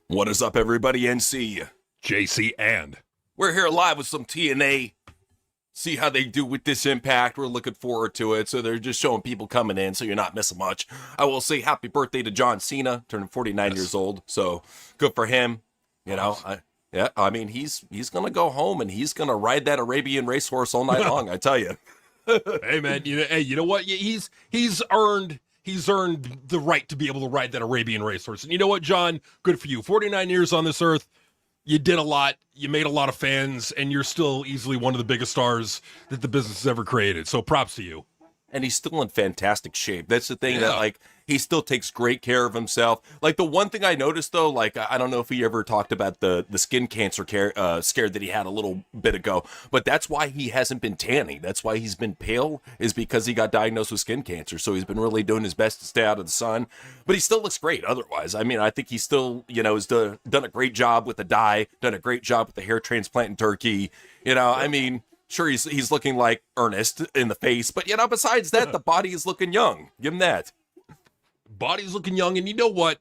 What is up, everybody? NC. JC and We're here live with some TNA. See how they do with this Impact. We're looking forward to it. So they're just showing people coming in, so you're not missing much. I will say happy birthday to John Cena, turning 49 years old. So good for him. You know, I mean, he's gonna go home and he's gonna ride that Arabian racehorse all night long. I tell you. hey man, you know what? He's earned the right to be able to ride that Arabian racehorse. And you know what, John? Good for you. 49 years on this earth. You did a lot. You made a lot of fans, and you're still easily one of the biggest stars that the business has ever created. So props to you. And he's still in fantastic shape. That's the thing that, like, he still takes great care of himself. Like, the one thing I noticed, though, like, I don't know if he ever talked about the skin cancer scare that he had a little bit ago, but that's why he hasn't been tanning. That's why he's been pale, is because he got diagnosed with skin cancer. So he's been really doing his best to stay out of the sun. But he still looks great otherwise. I mean, I think he still, has done a great job with the dye, done a great job with the hair transplant in Turkey. I mean... Sure, he's looking like Ernest in the face, but besides that, the body is looking young. Give him that. Body's looking young, and you know what?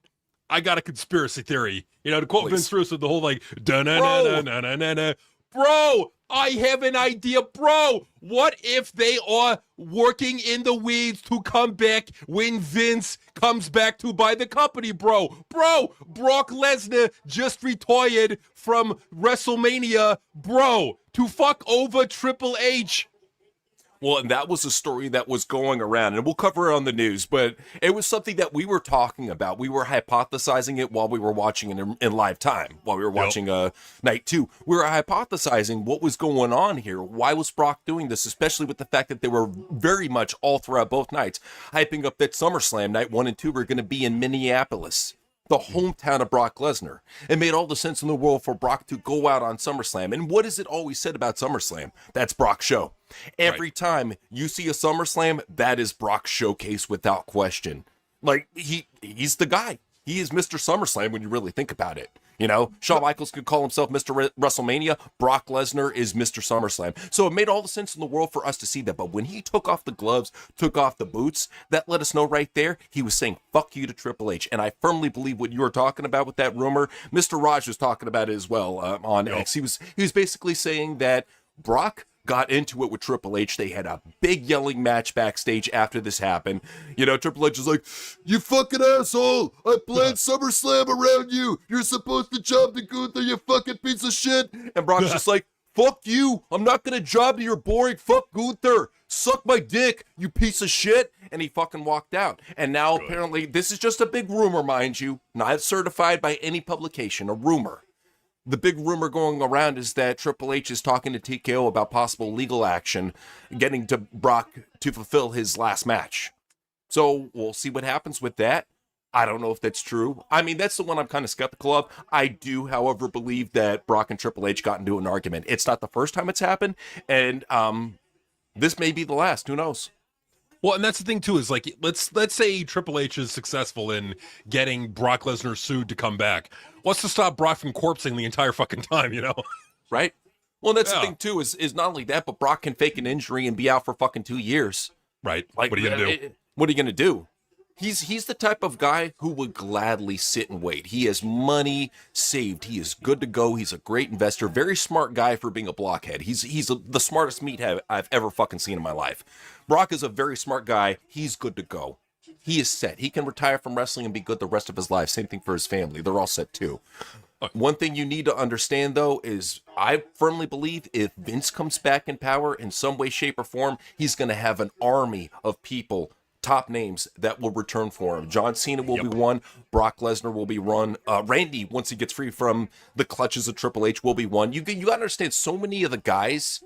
I got a conspiracy theory. To quote Vince Russo, the whole like da-na-na-na-na-na-na. Bro, I have an idea, bro. What if they are working in the weeds to come back when Vince comes back to buy the company, bro? Bro, Brock Lesnar just retired from WrestleMania, bro, to fuck over Triple H. Well, and that was a story that was going around, and we'll cover it on the news, but it was something that we were talking about. We were hypothesizing it while we were watching it in live time, while we were watching Night 2. We were hypothesizing what was going on here. Why was Brock doing this, especially with the fact that they were very much all throughout both nights, hyping up that SummerSlam Night 1 and 2 were going to be in Minneapolis, the hometown of Brock Lesnar. It made all the sense in the world for Brock to go out on SummerSlam. And what is it always said about SummerSlam? That's Brock's show. Every time you see a SummerSlam, that is Brock's showcase without question. Like, he's the guy. He is Mr. SummerSlam when you really think about it. Shawn Michaels could call himself Mr. WrestleMania. Brock Lesnar is Mr. SummerSlam. So it made all the sense in the world for us to see that. But when he took off the gloves, took off the boots, that let us know right there he was saying, fuck you to Triple H. And I firmly believe what you were talking about with that rumor. Mr. Raj was talking about it as well on X. He was basically saying that Brock got into it with Triple H. They had a big yelling match backstage after this happened. Triple H is like, you fucking asshole! I planned SummerSlam around you! You're supposed to job to Gunther, you fucking piece of shit! And Brock's just like, fuck you! I'm not gonna job to your boring fuck Gunther! Suck my dick, you piece of shit! And he fucking walked out. And now apparently, this is just a big rumor, mind you, not certified by any publication, a rumor. The big rumor going around is that Triple H is talking to TKO about possible legal action, getting to Brock to fulfill his last match. So we'll see what happens with that. I don't know if that's true. I mean, that's the one I'm kind of skeptical of. I do, however, believe that Brock and Triple H got into an argument. It's not the first time it's happened, and this may be the last. Who knows? Well, and that's the thing too, is like, let's say Triple H is successful in getting Brock Lesnar sued to come back. What's to stop Brock from corpsing the entire fucking time, Right? Well, that's the thing too, is not only that, but Brock can fake an injury and be out for fucking 2 years. Right. Like, what are you gonna do? What are you gonna do? He's the type of guy who would gladly sit and wait. He has money saved. He is good to go. He's a great investor. Very smart guy for being a blockhead. He's the smartest meathead I've ever fucking seen in my life. Brock is a very smart guy. He's good to go. He is set. He can retire from wrestling and be good the rest of his life. Same thing for his family. They're all set too. One thing you need to understand, though, is I firmly believe if Vince comes back in power in some way, shape, or form, he's going to have an army of people, top names, that will return for him. John Cena will be one. Brock Lesnar will be one. Randy, once he gets free from the clutches of Triple H, will be one. You got to understand, so many of the guys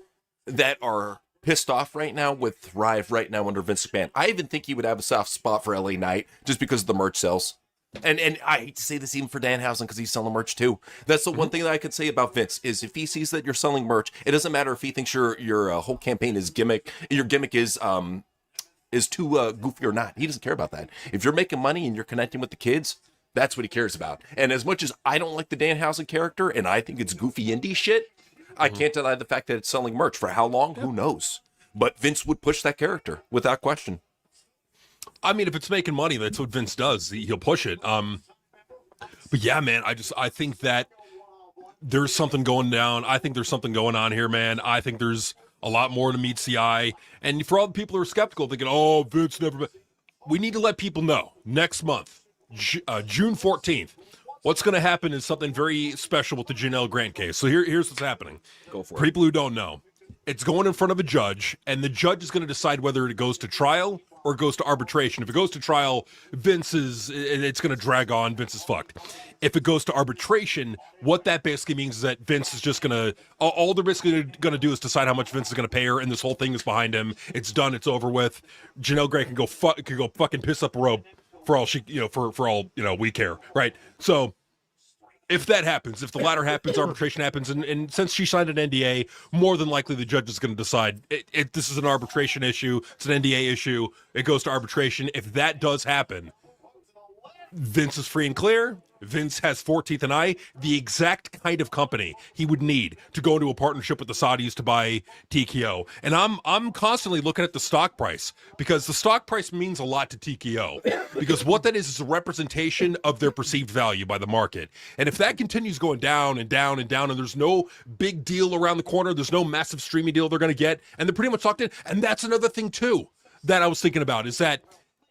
that are pissed off right now would thrive right now under Vince McMahon. I even think he would have a soft spot for LA Knight just because of the merch sales. And I hate to say this even for Danhausen because he's selling merch too. That's the one thing that I could say about Vince is if he sees that you're selling merch, it doesn't matter if he thinks your whole campaign is gimmick. Your gimmick is too goofy or not. He doesn't care about that. If you're making money and you're connecting with the kids, that's what he cares about. And as much as I don't like the Danhausen character and I think it's goofy indie shit, I can't deny the fact that it's selling merch. For how long? Who knows? But Vince would push that character without question. I mean, if it's making money, that's what Vince does. He'll push it. But yeah, man, I think that there's something going down. I think there's something going on here, man. I think there's a lot more to meets the eye. And for all the people who are skeptical, thinking, "Oh, Vince never," we need to let people know next month, June 14th. What's going to happen is something very special with the Janelle Grant case. So here's what's happening. Go for For it. people who don't know, it's going in front of a judge, and the judge is going to decide whether it goes to trial or it goes to arbitration. If it goes to trial, it's going to drag on. Vince is fucked. If it goes to arbitration, what that basically means is that Vince is just going to, all they're basically going to do is decide how much Vince is going to pay her, and this whole thing is behind him. It's done. It's over with. Janelle Grant can go fucking piss up a rope for all she, for all, we care. Right. So, if that happens, if the latter happens, arbitration happens, and since she signed an NDA, more than likely the judge is going to decide this is an arbitration issue, it's an NDA issue, it goes to arbitration. If that does happen, Vince is free and clear. Vince has 14th and I, the exact kind of company he would need to go into a partnership with the Saudis to buy TKO. And I'm constantly looking at the stock price, because the stock price means a lot to TKO, because what that is a representation of their perceived value by the market. And if that continues going down and down and down, and there's no big deal around the corner, there's no massive streaming deal they're going to get, and they're pretty much locked in. And that's another thing too that I was thinking about, is that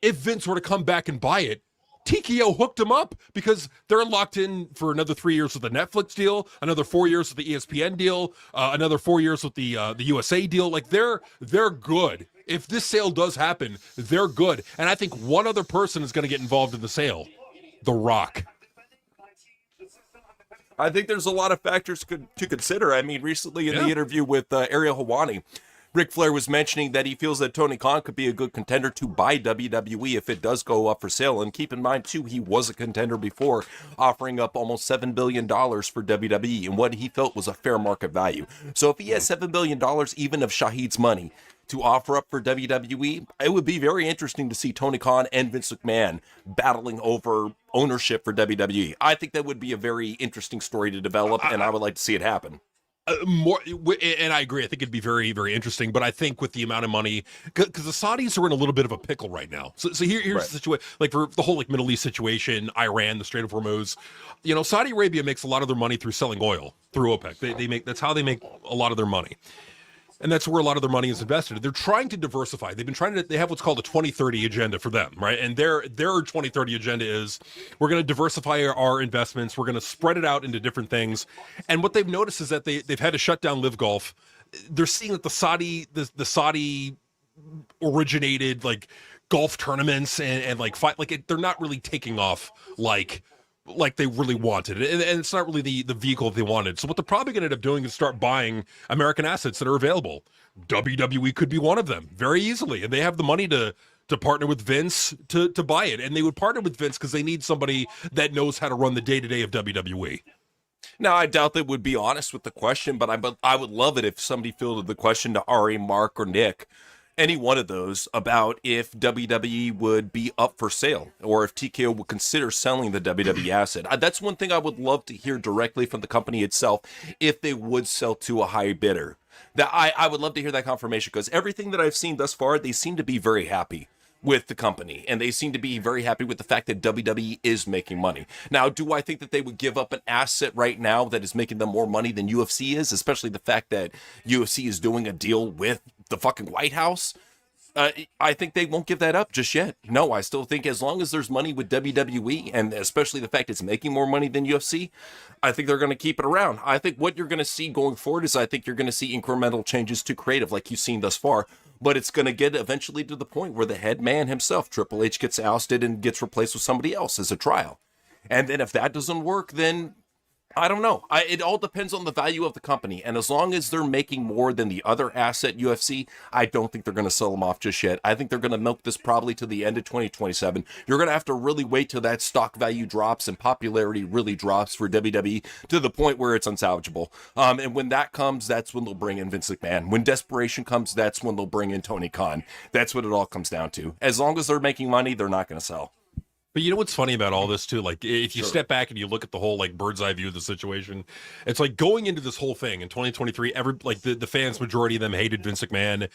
if Vince were to come back and buy it, TKO hooked them up, because they're locked in for another 3 years with the Netflix deal, another 4 years with the ESPN deal, another 4 years with the USA deal. Like they're good. If this sale does happen, they're good. And I think one other person is going to get involved in the sale: The Rock. I think there's a lot of factors to consider. I mean, recently in the interview with Ariel Helwani, Ric Flair was mentioning that he feels that Tony Khan could be a good contender to buy WWE if it does go up for sale. And keep in mind, too, he was a contender before, offering up almost $7 billion for WWE and what he felt was a fair market value. So if he has $7 billion, even of Shahid's money, to offer up for WWE, it would be very interesting to see Tony Khan and Vince McMahon battling over ownership for WWE. I think that would be a very interesting story to develop, and I would like to see it happen. And I agree. I think it'd be very, very interesting. But I think with the amount of money, because the Saudis are in a little bit of a pickle right now. So here's the situation. Like for the whole Middle East situation, Iran, the Strait of Hormuz, Saudi Arabia makes a lot of their money through selling oil through OPEC. That's how they make a lot of their money. And that's where a lot of their money is invested. They're trying to diversify. They have what's called a 2030 agenda for them, right? And their 2030 agenda is, we're going to diversify our investments. We're going to spread it out into different things. And what they've noticed is that they've had to shut down Live Golf. They're seeing that the Saudi originated like golf tournaments and like they're not really taking off like they really wanted it, and it's not really the vehicle they wanted. So what they're probably going to end up doing is start buying American assets that are available. WWE could be one of them very easily, and they have the money to partner with Vince to buy it. And they would partner with Vince because they need somebody that knows how to run the day-to-day of WWE. Now, I doubt they would be honest with the question, but I would love it if somebody fielded the question to Ari, Mark, or Nick, any one of those, about if WWE would be up for sale or if TKO would consider selling the WWE asset. That's one thing I would love to hear directly from the company itself, if they would sell to a high bidder. That I would love to hear that confirmation, because everything that I've seen thus far, they seem to be very happy with the company, and they seem to be very happy with the fact that WWE is making money. Now, do I think that they would give up an asset right now that is making them more money than UFC is, especially the fact that UFC is doing a deal with the fucking White House? I think they won't give that up just yet. No, I still think as long as there's money with WWE, and especially the fact it's making more money than UFC, I think they're going to keep it around. I think what you're going to see going forward is, I think you're going to see incremental changes to creative like you've seen thus far, but it's going to get eventually to the point where the head man himself, Triple H, gets ousted and gets replaced with somebody else as a trial. And then if that doesn't work, then I don't know. It all depends on the value of the company. And as long as they're making more than the other asset, UFC, I don't think they're going to sell them off just yet. I think they're going to milk this probably to the end of 2027. You're going to have to really wait till that stock value drops and popularity really drops for WWE to the point where it's unsalvageable. And when that comes, that's when they'll bring in Vince McMahon. When desperation comes, that's when they'll bring in Tony Khan. That's what it all comes down to. As long as they're making money, they're not going to sell. But you know what's funny about all this too? Like, if you step back and you look at the whole like bird's eye view of the situation, it's like going into this whole thing in 2023. The fans, majority of them hated Vince McMahon.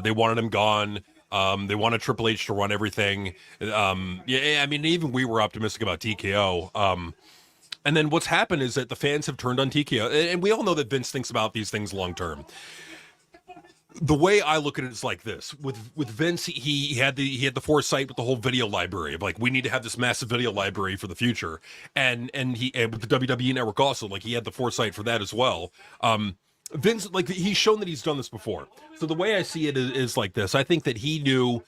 They wanted him gone. They wanted Triple H to run everything. I mean, even we were optimistic about TKO. And then what's happened is that the fans have turned on TKO, and we all know that Vince thinks about these things long term. The way I look at it is like this: with Vince, he had the foresight with the whole video library of like, we need to have this massive video library for the future, and with the WWE Network also, like, he had the foresight for that as well. Vince, like, he's shown that he's done this before. So the way I see it is like this: I think that he knew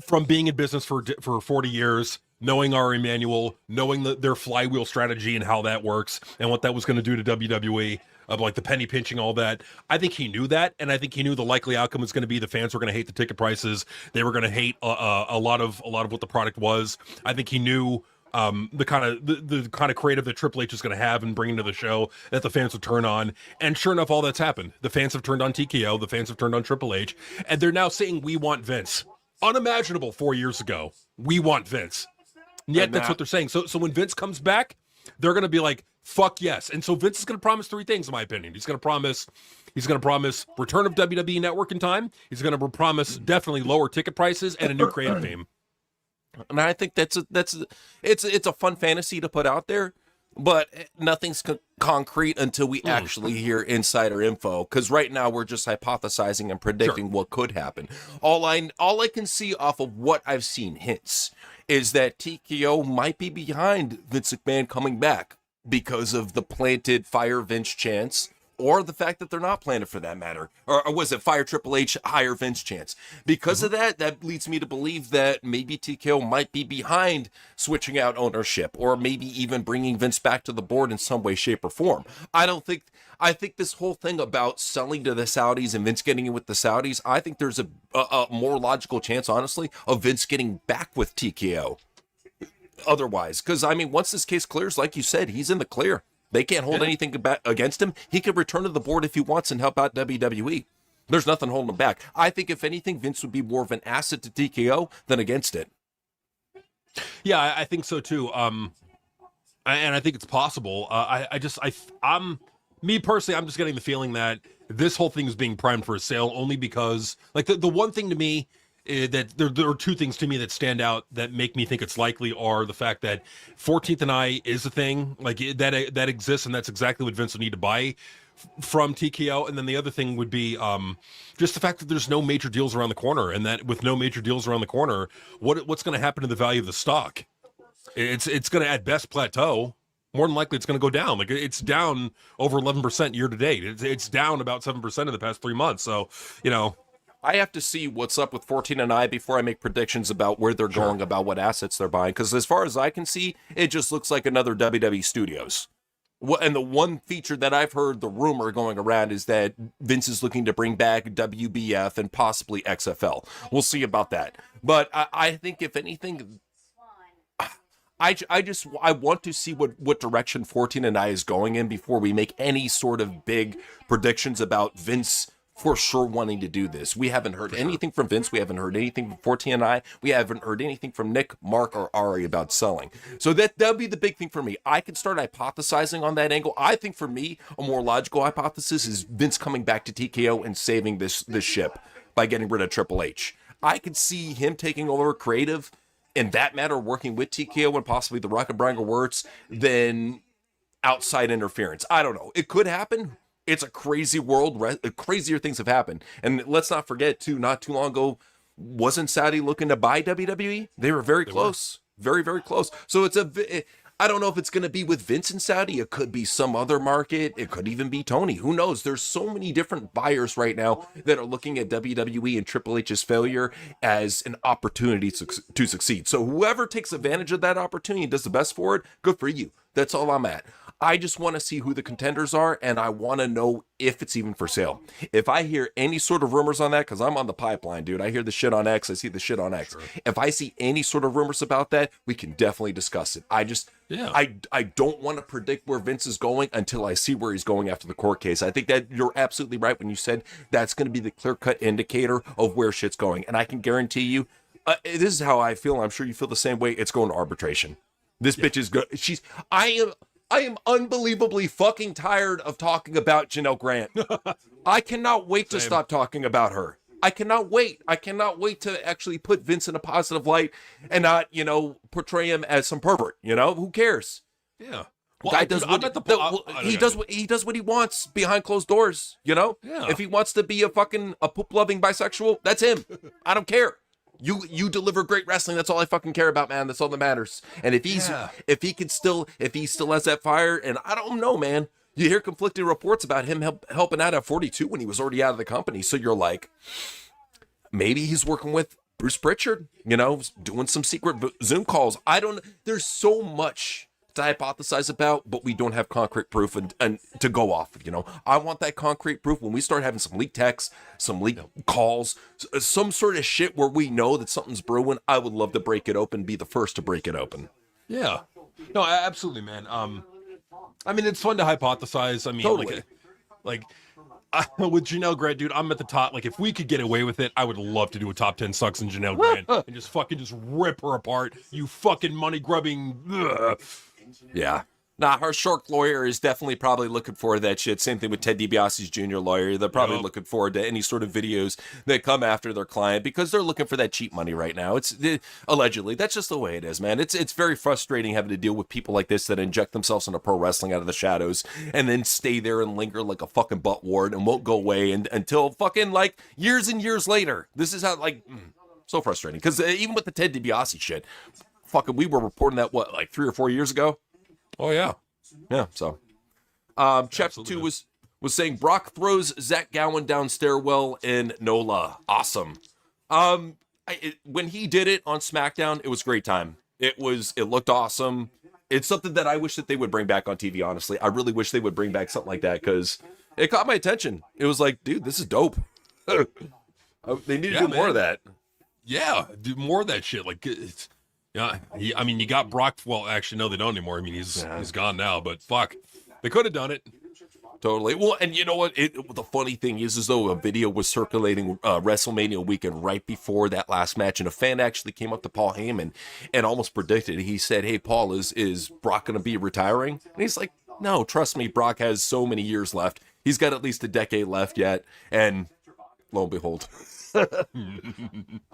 from being in business for 40 years, knowing Ari Emanuel, knowing their flywheel strategy and how that works, and what that was going to do to WWE. Of like the penny pinching, all that. I think he knew that, and I think he knew the likely outcome was going to be the fans were going to hate the ticket prices. They were going to hate a lot of what the product was. I think he knew the kind of creative that Triple H is going to have and bring to the show that the fans would turn on. And sure enough, all that's happened. The fans have turned on TKO. The fans have turned on Triple H, and they're now saying, "We want Vince." Unimaginable 4 years ago. We want Vince. And yet that's what they're saying. So when Vince comes back, they're going to be like, fuck yes. And so Vince is going to promise 3 things, in my opinion. He's going to promise return of WWE Network in time. He's going to promise definitely lower ticket prices and a new creative team. And I think it's a fun fantasy to put out there, but nothing's concrete until we actually hear insider info. Because right now we're just hypothesizing and predicting what could happen. All I can see off of what I've seen hints is that TKO might be behind Vince McMahon coming back because of the planted fire Vince chance, or the fact that they're not planted for that matter. Or was it fire Triple H, hire Vince chance? Because of that leads me to believe that maybe TKO might be behind switching out ownership, or maybe even bringing Vince back to the board in some way, shape, or form. I think this whole thing about selling to the Saudis and Vince getting in with the Saudis, I think there's a more logical chance, honestly, of Vince getting back with TKO. Otherwise, because I mean, once this case clears, like you said, he's in the clear. They can't hold anything against him. He could return to the board if he wants and help out WWE. There's nothing holding him back. I think if anything, Vince would be more of an asset to TKO than against it. Yeah, I think so too. And I think it's possible. I'm me personally, I'm just getting the feeling that this whole thing is being primed for a sale only because, like, the one thing to me that there are 2 things to me that stand out that make me think it's likely are the fact that 14th and I is a thing, like, that exists, and that's exactly what Vince will need to buy from TKO. And then the other thing would be just the fact that there's no major deals around the corner, and that with no major deals around the corner, what's going to happen to the value of the stock? It's going to at best plateau. More than likely, it's going to go down. Like, it's down over 11% year to date. It's down about 7% in the past 3 months. So, you know, I have to see what's up with 14 and I before I make predictions about where they're going, about what assets they're buying. Because as far as I can see, it just looks like another WWE Studios. And the one feature that I've heard, the rumor going around, is that Vince is looking to bring back WBF and possibly XFL. We'll see about that. But I think, if anything, I want to see what direction 14 and I is going in before we make any sort of big predictions about Vince for sure wanting to do this. We haven't heard anything from Vince. We haven't heard anything from 14 and I. We haven't heard anything from Nick, Mark, or Ari about selling. So that would be the big thing for me. I could start hypothesizing on that angle. I think for me, a more logical hypothesis is Vince coming back to TKO and saving this ship by getting rid of Triple H. I could see him taking over creative, in that matter, working with TKO and possibly the Rock and Brian Wirtz, than outside interference. I don't know. It could happen. It's a crazy world. Crazier things have happened. And let's not forget, too, not too long ago, wasn't Saudi looking to buy WWE? They were very close. Very, very close. So I don't know if it's going to be with Vince and Saudi. It could be some other market. It could even be Tony. Who knows? There's so many different buyers right now that are looking at WWE and Triple H's failure as an opportunity to succeed. So whoever takes advantage of that opportunity and does the best for it, good for you. That's all I'm at. I just want to see who the contenders are, and I want to know if it's even for sale. If I hear any sort of rumors on that, because I'm on the pipeline, dude. I hear the shit on X. I see the shit on X. Sure. If I see any sort of rumors about that, we can definitely discuss it. I don't want to predict where Vince is going until I see where he's going after the court case. I think that you're absolutely right when you said that's going to be the clear-cut indicator of where shit's going. And I can guarantee you, this is how I feel. I'm sure you feel the same way. It's going to arbitration. This bitch is good. I am unbelievably fucking tired of talking about Janelle Grant. I cannot wait to stop talking about her. I cannot wait. I cannot wait to actually put Vince in a positive light and not, portray him as some pervert. Who cares? Yeah. Well, Guy I- does dude, what I'm at the the- po- I- well, I- he I- does what he does what he wants behind closed doors. You know, Yeah. if he wants to be a poop loving bisexual, that's him. I don't care. You deliver great wrestling. That's all I fucking care about, man. That's all that matters. And if he still has that fire, and I don't know, man. You hear conflicting reports about him helping out at 42 when he was already out of the company. So you're like, maybe he's working with Bruce Pritchard, you know, doing some secret Zoom calls. I don't, there's so much to hypothesize about, but we don't have concrete proof and to go off of, you know. I want that concrete proof when we start having some leaked texts, some leaked calls, some sort of shit where we know that something's brewing. I would love to break it open, be the first to break it open. Yeah. No, absolutely, man. I mean, it's fun to hypothesize. I mean, Totally. with Janelle Grant, dude, I'm at the top. Like, if we could get away with it, I would love to do a top 10 sucks in Janelle Grant and just rip her apart. You fucking money grubbing. Ugh. Yeah. Nah, her shark lawyer is definitely probably looking forward to that shit. Same thing with Ted DiBiase's junior lawyer. They're probably looking forward to any sort of videos that come after their client because they're looking for that cheap money right now. Allegedly. That's just the way it is, man. It's very frustrating having to deal with people like this that inject themselves into pro wrestling out of the shadows and then stay there and linger like a fucking butt wart and won't go away until fucking like years and years later. This is how so frustrating because even with the Ted DiBiase shit, fucking we were reporting that like 3 or 4 years ago. Oh, yeah. Yeah, so chapter Absolutely. 2 was saying Brock throws Zach Gowen down stairwell in NOLA. Awesome. When he did it on SmackDown, it was a great time. It looked awesome. It's something that I wish that they would bring back on TV, honestly. I really wish they would bring back something like that because it caught my attention. It was like, dude, this is dope. They need to do more of that. Yeah, do more of that shit. Like, it's, yeah, I mean, you got Brock. Well, actually, no, they don't anymore. I mean, he's gone now. But fuck, they could have done it. Totally. Well, and you know what? The funny thing is though a video was circulating WrestleMania weekend right before that last match, and a fan actually came up to Paul Heyman and almost predicted. He said, "Hey, Paul, is Brock going to be retiring?" And he's like, "No, trust me. Brock has so many years left. He's got at least a decade left yet." And lo and behold,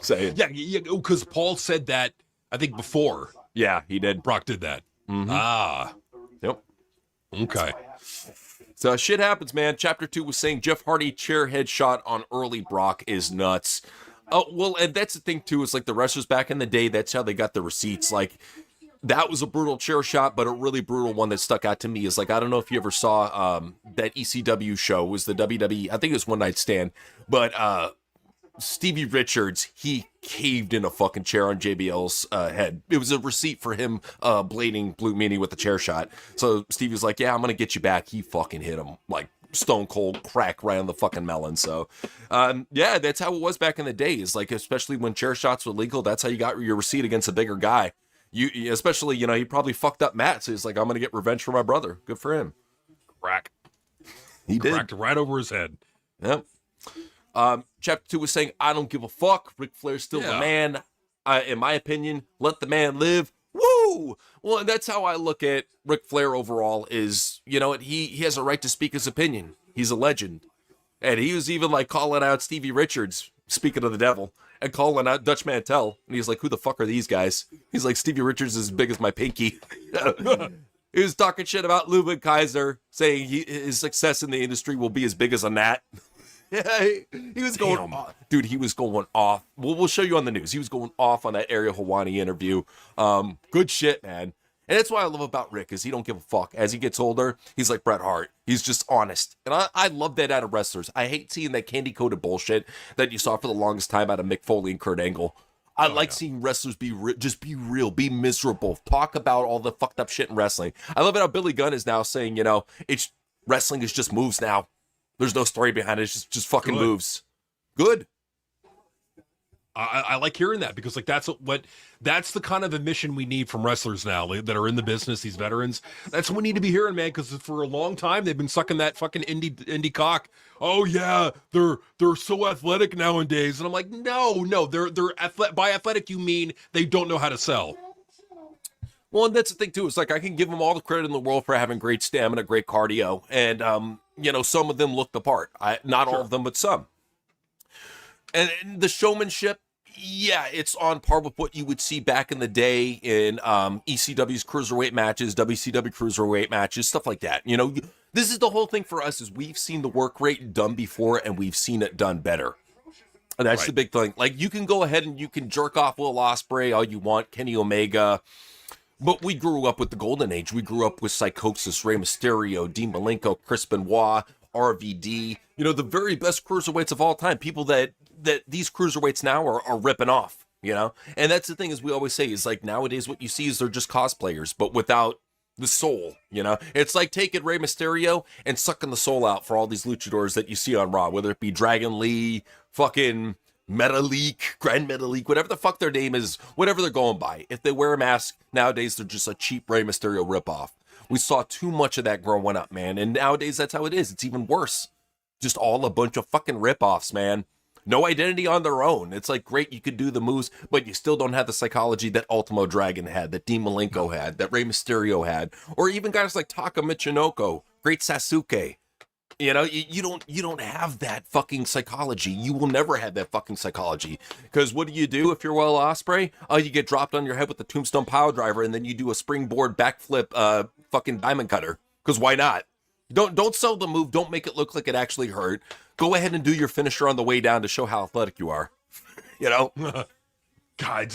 saying, Yeah, because Paul said that. I think before yeah, he did. Brock did that. Mm-hmm. Ah, Yep. okay. So shit happens, man. Chapter 2 was saying Jeff Hardy chair headshot on early Brock is nuts. Oh, well, and that's the thing too, is like the wrestlers back in the day, that's how they got the receipts. Like that was a brutal chair shot, but a really brutal one that stuck out to me is like, I don't know if you ever saw that ECW show, it was the WWE, I think it was One Night Stand, but Stevie Richards, he caved in a fucking chair on JBL's head. It was a receipt for him blading Blue Meanie with the chair shot. So Stevie was like, yeah, I'm going to get you back. He fucking hit him like stone cold crack right on the fucking melon. So yeah, that's how it was back in the day. Is like, especially when chair shots were legal, that's how you got your receipt against a bigger guy. You especially, you know, he probably fucked up Matt. So he's like, I'm going to get revenge for my brother. Good for him. Crack. He did. Cracked right over his head. Yep. Chapter 2 was saying, I don't give a fuck. Ric Flair's still the man. In my opinion, let the man live. Woo! Well, and that's how I look at Ric Flair overall is, you know, he has a right to speak his opinion. He's a legend. And he was even like calling out Stevie Richards, speaking of the devil, and calling out Dutch Mantel. And he's like, who the fuck are these guys? He's like, Stevie Richards is as big as my pinky. He was talking shit about Ludwig Kaiser, saying his success in the industry will be as big as a gnat. Yeah, he was going off. Dude, he was going off. We'll show you on the news. He was going off on that Ariel Helwani interview. Good shit, man. And that's what I love about Rick, is he don't give a fuck. As he gets older, he's like Bret Hart. He's just honest. And I love that out of wrestlers. I hate seeing that candy-coated bullshit that you saw for the longest time out of Mick Foley and Kurt Angle. I like seeing wrestlers just be real, be miserable, talk about all the fucked up shit in wrestling. I love it how Billy Gunn is now saying, you know, wrestling is just moves now. There's no story behind it. It's just fucking moves. Good. I like hearing that because like that's the kind of admission we need from wrestlers now that are in the business. These veterans, that's what we need to be hearing, man. Because for a long time they've been sucking that fucking indie cock. Oh yeah, they're so athletic nowadays, and I'm like, no, they're by athletic you mean they don't know how to sell. Well, and that's the thing too. It's like I can give them all the credit in the world for having great stamina, great cardio, and you know, some of them looked the part. Not all of them, but some. And the showmanship, Yeah, it's on par with what you would see back in the day in ECW's cruiserweight matches, WCW cruiserweight matches, stuff like that. You know, this is the whole thing for us is we've seen the work rate done before and we've seen it done better. And that's Right. the big thing. Like, you can go ahead and you can jerk off Will Ospreay all you want, Kenny Omega, but we grew up with the Golden Age. We grew up with Psychosis, Rey Mysterio, Dean Malenko, Chris Benoit, RVD. You know, the very best cruiserweights of all time. People that these cruiserweights now are ripping off, you know? And that's the thing is we always say is like nowadays what you see is they're just cosplayers, but without the soul, you know? It's like taking Rey Mysterio and sucking the soul out for all these luchadors that you see on Raw, whether it be Dragon Lee, fucking Metalik, Grand Metalik, whatever the fuck their name is, whatever they're going by. If they wear a mask, nowadays they're just a cheap Rey Mysterio ripoff. We saw too much of that growing up, man. And nowadays that's how it is. It's even worse. Just all a bunch of fucking ripoffs, man. No identity on their own. It's like, great, you could do the moves, but you still don't have the psychology that Ultimo Dragon had, that Dean Malenko had, that Rey Mysterio had, or even guys like Taka Michinoku, great Sasuke. You know, you don't have that fucking psychology. You will never have that fucking psychology. Because what do you do if you're Will Ospreay? Oh, you get dropped on your head with the Tombstone Pile Driver, and then you do a springboard backflip, fucking Diamond Cutter. Because why not? Don't sell the move. Don't make it look like it actually hurt. Go ahead and do your finisher on the way down to show how athletic you are. You know? God,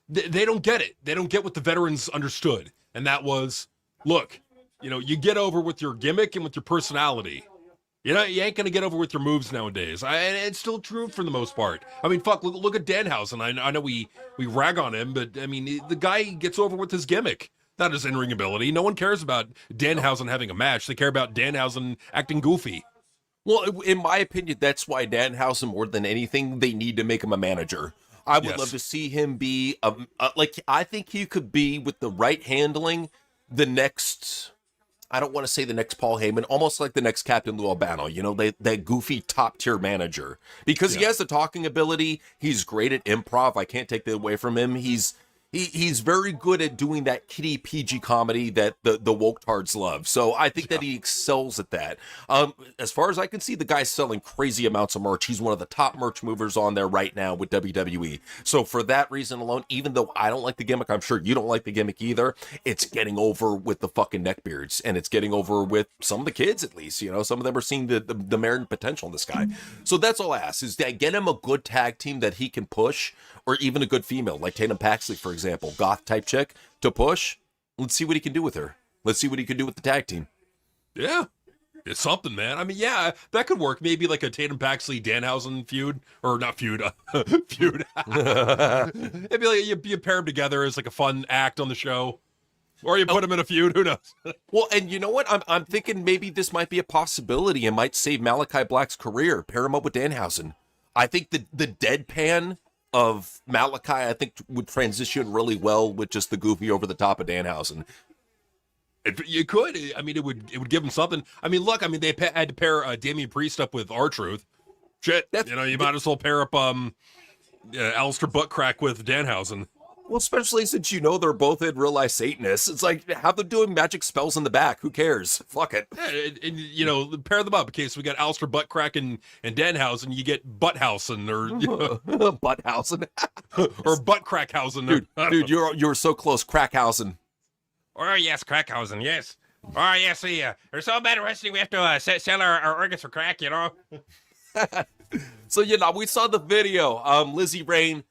they don't get it. They don't get what the veterans understood. And that was, look, you know, you get over with your gimmick and with your personality. You know, you ain't going to get over with your moves nowadays. And it's still true for the most part. I mean, fuck, look at Danhausen. I know we rag on him, but I mean, the guy gets over with his gimmick, not his in-ring ability. No one cares about Danhausen having a match. They care about Danhausen acting goofy. Well, in my opinion, that's why Danhausen, more than anything, they need to make him a manager. I would love to see him be, like, I think he could be, with the right handling, the next, I don't want to say the next Paul Heyman, almost like the next Captain Lou Albano, you know, that goofy top-tier manager. Because he has the talking ability, he's great at improv, I can't take that away from him, He's very good at doing that kiddie PG comedy that the woke tards love. So I think that he excels at that. As far as I can see, the guy's selling crazy amounts of merch. He's one of the top merch movers on there right now with WWE. So for that reason alone, even though I don't like the gimmick, I'm sure you don't like the gimmick either, it's getting over with the fucking neckbeards. And it's getting over with some of the kids, at least. You know, some of them are seeing the merit and potential in this guy. So that's all I ask, is that get him a good tag team that he can push, or even a good female, like Tatum Paxley, for example, goth type chick to push. Let's see what he can do with her. Let's see what he can do with the tag team. Yeah, it's something, man. I mean, yeah, that could work. Maybe like a Tatum Paxley Danhausen feud, or not feud, feud. It'd be like you pair them together as like a fun act on the show, or you put them in a feud. Who knows? Well, and you know what? I'm thinking maybe this might be a possibility and might save Malachi Black's career. Pair him up with Danhausen. I think the deadpan of Malachi, I think, would transition really well with just the goofy over the top of Danhausen. You could. I mean, it would give him something. I mean, look. I mean, they had to pair Damian Priest up with R-Truth. Shit. You might as well pair up Alistair Buttcrack with Danhausen. Well, especially since you know they're both in real life Satanists. It's like, have them doing magic spells in the back. Who cares? Fuck it. Yeah, and pair them up. Okay, so we got Alistair Buttcrack and Danhausen. You get Butthausen or Butthausen. or Buttcrackhausen. Dude, you're so close. Crackhausen. Oh, yes, Crackhausen, yes. Oh, yes, there's so bad wrestling, we have to sell our organs for crack, you know? So, we saw the video. Lizzie Rain,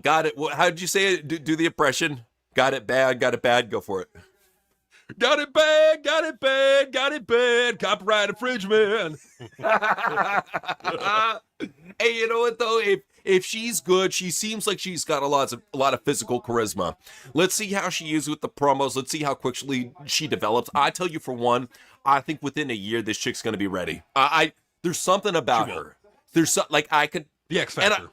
got it. How did you say it? Do the impression. Got it bad, go for it. Got it bad, got it bad, got it bad, copyright infringement. Hey, you know what, though? If she's good, she seems like she's got a lot of physical charisma. Let's see how she is with the promos. Let's see how quickly she develops. I tell you, for one, I think within a year, this chick's going to be ready. There's something about her. There's the X Factor.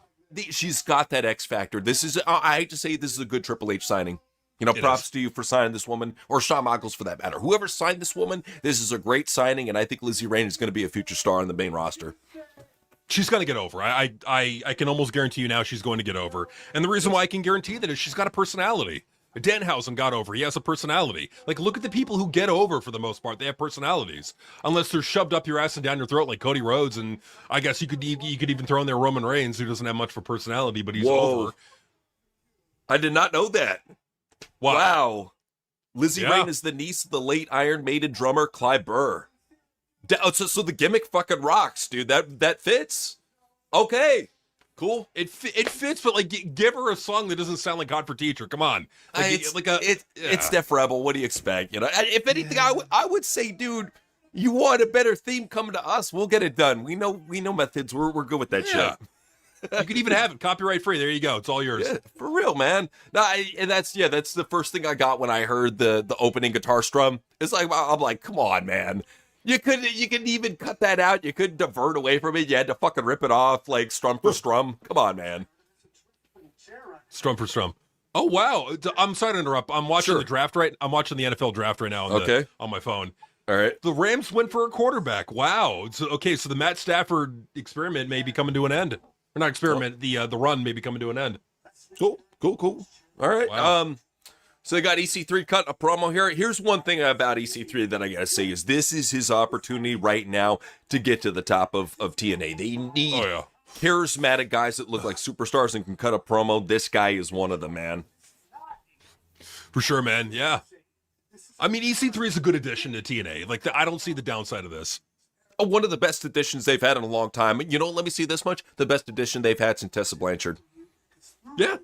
She's got that X Factor. This is, I hate to say, this is a good Triple H signing. Props to you for signing this woman, or Shawn Michaels for that matter. Whoever signed this woman, this is a great signing, and I think Lizzie Rain is going to be a future star on the main roster. She's going to get over. I can almost guarantee you now she's going to get over. And the reason why I can guarantee that is she's got a personality. Danhausen got over. He has a personality. Like, look at the people who get over for the most part. They have personalities, unless they're shoved up your ass and down your throat like Cody Rhodes. And I guess you could even throw in there Roman Reigns, who doesn't have much for personality, but he's over. I did not know that. Wow. Lizzie Rain is the niece of the late Iron Maiden drummer Clive Burr. So the gimmick fucking rocks, dude. That fits. Okay. Cool. It fits, but like, give her a song that doesn't sound like God for Teacher. Come on, it's Def Rebel. What do you expect? You know, if anything, I would say, dude, you want a better theme? Come to us. We'll get it done. We know methods. We're good with that shit. You could even have it copyright free. There you go. It's all yours. Yeah, for real, man. No, that's the first thing I got when I heard the opening guitar strum. It's like, I'm like, come on, man. You couldn't even cut that out. You couldn't divert away from it. You had to fucking rip it off like strum for strum. Come on, man. Strum for strum. Oh wow! I'm sorry to interrupt. I'm watching the draft I'm watching the NFL draft right now on my phone. All right. The Rams went for a quarterback. Wow. So the Matt Stafford experiment may be coming to an end. Or not experiment. The run may be coming to an end. Cool. All right. Wow. So they got EC3 cutting a promo here. Here's one thing about EC3 that I gotta say is this is his opportunity right now to get to the top of TNA. They need charismatic guys that look like superstars and can cut a promo. This guy is one of them, man. For sure, man. Yeah. I mean, EC3 is a good addition to TNA. Like, I don't see the downside of this. One of the best additions they've had in a long time. You know, let me see this much. The best addition they've had since Tessa Blanchard. Yeah.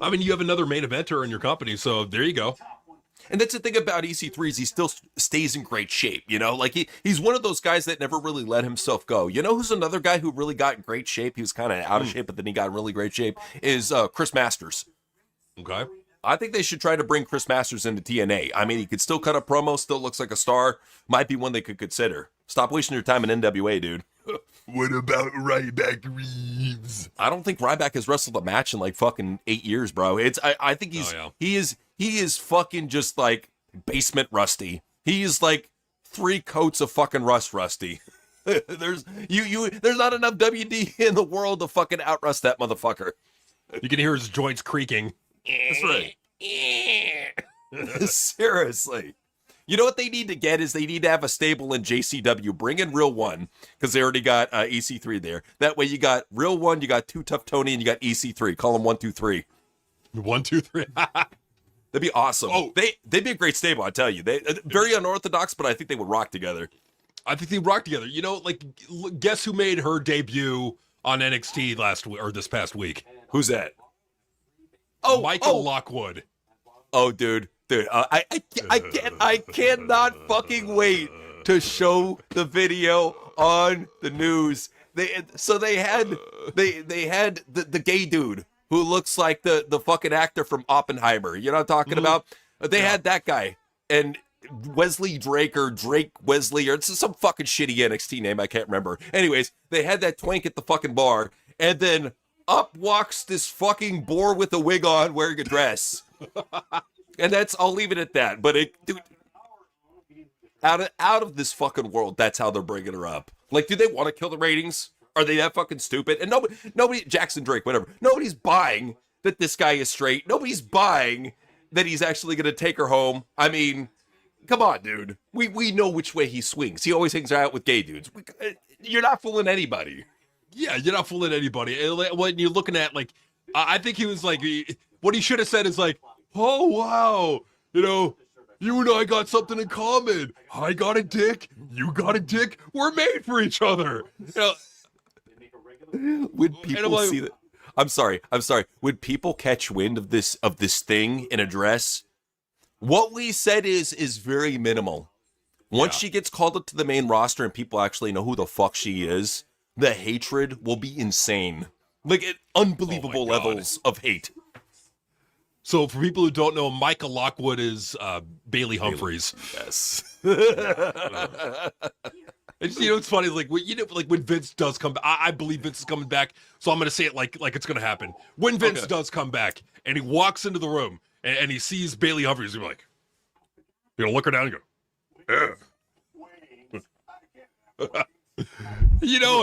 I mean, you have another main eventer in your company, so there you go. And that's the thing about EC3 is he still stays in great shape, you know? Like, he's one of those guys that never really let himself go. You know who's another guy who really got in great shape? He was kind of out of shape, but then he got in really great shape, is Chris Masters. Okay. I think they should try to bring Chris Masters into TNA. I mean, he could still cut a promo, still looks like a star. Might be one they could consider. Stop wasting your time in NWA, dude. What about Ryback Reeves? I don't think Ryback has wrestled a match in like fucking 8 years, bro. I think he is fucking just like basement Rusty. He is like 3 coats of fucking Rusty. There's not enough WD in the world to fucking outrust that motherfucker. You can hear his joints creaking. That's right. Seriously. You know what they need to get is they need to have a stable in JCW. Bring in Real One, because they already got EC3 there. That way you got Real One, you got Too Tough Tony, and you got EC3. Call them 1, 2, 3. 1, 2, 3. That'd be awesome. Oh, they'd be a great stable, I tell you. They very unorthodox, but I think they would rock together. I think they rock together. You know, like, guess who made her debut on NXT this past week? Who's that? Michael Lockwood. Oh, dude, I cannot fucking wait to show the video on the news. They had the gay dude who looks like the fucking actor from Oppenheimer. You know what I'm talking about? They had that guy and Wesley Drake or Drake Wesley or it's some fucking shitty NXT name I can't remember. Anyways, they had that twank at the fucking bar, and then up walks this fucking boar with a wig on wearing a dress. And I'll leave it at that. But dude, out of this fucking world, that's how they're bringing her up. Like, do they want to kill the ratings? Are they that fucking stupid? And nobody, Jackson Drake, whatever. Nobody's buying that this guy is straight. Nobody's buying that he's actually going to take her home. I mean, come on, dude. We know which way he swings. He always hangs out with gay dudes. You're not fooling anybody. Yeah, you're not fooling anybody. When you're looking at, like, I think he was like, what he should have said is like, oh, wow, you and I got something in common. I got a dick, you got a dick, we're made for each other. When people see that, I'm sorry. When people catch wind of this thing in a dress, what we said is very minimal. Once she gets called up to the main roster and people actually know who the fuck she is, the hatred will be insane. Like, unbelievable levels of hate. So, for people who don't know, Michael Lockwood is Bailey Humphries. Yes. It's funny, like when Vince does come back, I believe Vince is coming back, so I'm going to say it like it's going to happen. When Vince does come back, and he walks into the room, and he sees Bailey Humphries, he'll be like, look her down and go,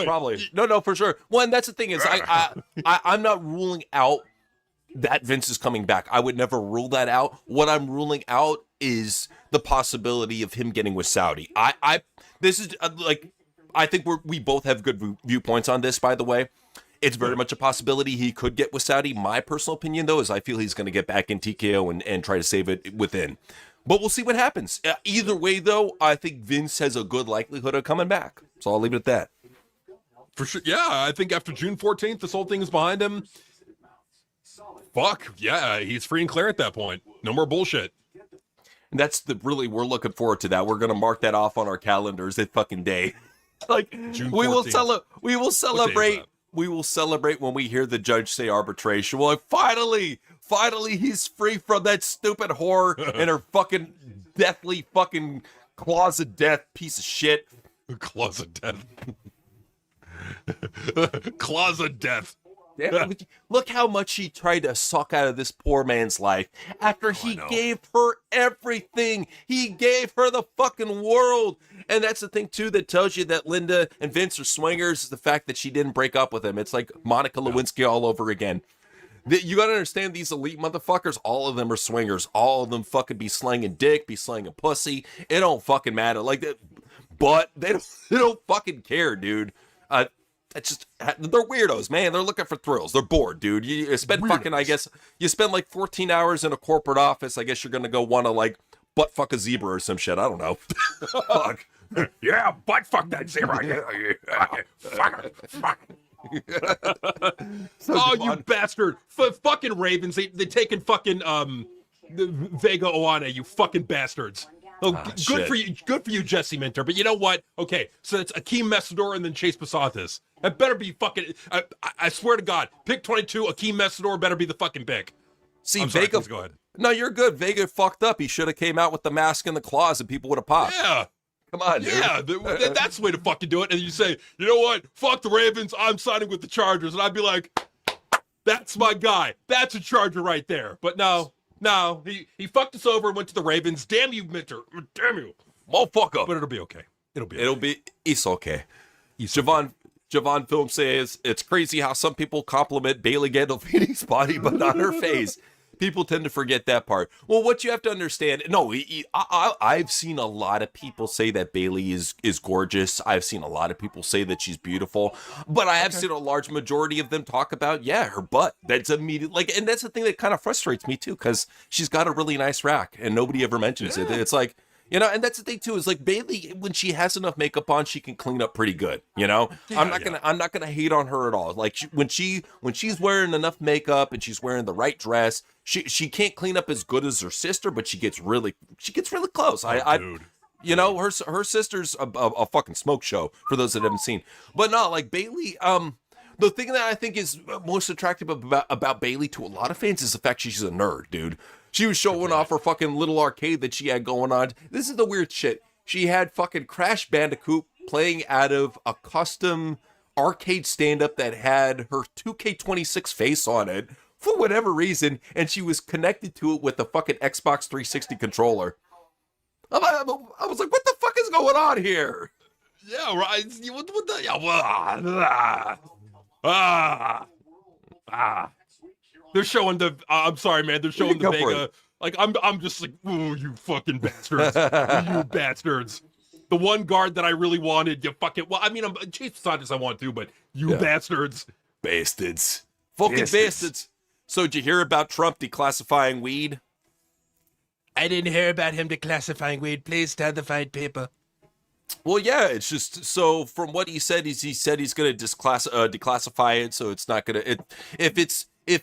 Probably. No, for sure. One, that's the thing is, I'm not ruling out that Vince is coming back. I would never rule that out. What I'm ruling out is the possibility of him getting with Saudi. This is like, I think we both have good viewpoints on this, by the way. It's very much a possibility he could get with Saudi. My personal opinion, though, is I feel he's going to get back in TKO and try to save it within. But we'll see what happens. Either way, though, I think Vince has a good likelihood of coming back. So I'll leave it at that. For sure. Yeah, I think after June 14th, this whole thing is behind him. Fuck. Yeah, he's free and clear at that point. No more bullshit. And that's we're looking forward to that. We're going to mark that off on our calendars that fucking day. Like, June 14th. We will celebrate. We will celebrate when we hear the judge say arbitration. We're like, finally, he's free from that stupid whore and her fucking deathly fucking claws of death piece of shit. Claws of death. Claws of death. Look how much he tried to suck out of this poor man's life after he gave her everything. He gave her the fucking world. And that's the thing, too, that tells you that Linda and Vince are swingers, is the fact that she didn't break up with him. It's like Monica Lewinsky all over again. You gotta understand, these elite motherfuckers, all of them are swingers. All of them fucking be slanging dick, be slanging pussy. It don't fucking matter. Like that, but they don't fucking care, dude. It's just, they're weirdos, man. They're looking for thrills. They're bored, dude. You spend Weirdos. fucking, I guess, you spend like 14 hours in a corporate office. I guess you're gonna go want to like butt fuck a zebra or some shit. I don't know. Fuck. Yeah, butt fuck that zebra. Fuck. Oh, you bastard. Fucking Ravens. They taking fucking Vega Oana, you fucking bastards. Oh, good shit. for you. Good for you, Jesse Minter. But you know what? Okay, so it's Akeem Messador and then Chase Pasathis. That better be fucking. I swear to God, pick 22. Akeem Messador better be the fucking pick. See, I'm sorry, Vega. please go ahead. No, you're good. Vega fucked up. He should have came out with the mask and the claws, and people would have popped. Yeah. Come on, dude. Yeah, that's the way to fucking do it. And you say, you know what? Fuck the Ravens. I'm signing with the Chargers. And I'd be like, that's my guy. That's a Charger right there. But no, he fucked us over and went to the Ravens. Damn you, Minter. Damn you. Motherfucker. But it'll be okay. It's okay. Javon Film says, it's crazy how some people compliment Bailey Gandolfini's body, but not her face. People tend to forget that part. Well, what you have to understand, I've seen a lot of people say that Bailey is gorgeous. I've seen a lot of people say that she's beautiful, but I have seen a large majority of them talk about, her butt. That's immediate, and that's the thing that kind of frustrates me too, because she's got a really nice rack and nobody ever mentions it. It's like, and that's the thing too, is like Bailey, when she has enough makeup on, she can clean up pretty good. I'm not gonna hate on her at all. Like when she's wearing enough makeup and she's wearing the right dress, she can't clean up as good as her sister, but she gets really close. Dude. Her sister's a fucking smoke show for those that haven't seen. But no, like Bailey, the thing that I think is most attractive about Bailey to a lot of fans is the fact she's a nerd, dude. She was showing off her fucking little arcade that she had going on. This is the weird shit. She had fucking Crash Bandicoot playing out of a custom arcade stand-up that had her 2K26 face on it for whatever reason, and she was connected to it with a fucking Xbox 360 controller. I was like, what the fuck is going on here? Yeah, right. What the? They're showing the. I'm sorry, man. They're showing the Go for Vega. it. Like I'm just like, ooh, you fucking bastards, you bastards. The one guard that I really wanted, you fucking. Well, I mean, I'm Chase Pasathis I want to, but you bastards. Bastards. Fucking bastards. So did you hear about Trump declassifying weed? I didn't hear about him declassifying weed. Please tell the fine people. Well, yeah, it's just, so from what he said, he's going to declassify it, so it's not going to, if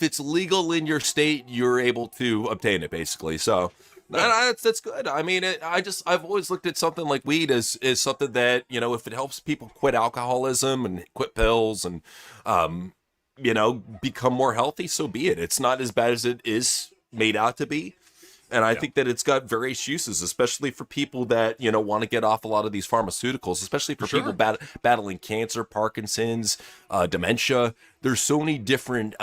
it's legal in your state, you're able to obtain it, basically. So that's good. I mean, I've always looked at something like weed as something that, if it helps people quit alcoholism and quit pills and, become more healthy, so be it. It's not as bad as it is made out to be. And I think that it's got various uses, especially for people that, want to get off a lot of these pharmaceuticals, especially for people battling cancer, Parkinson's, dementia. There's so many different,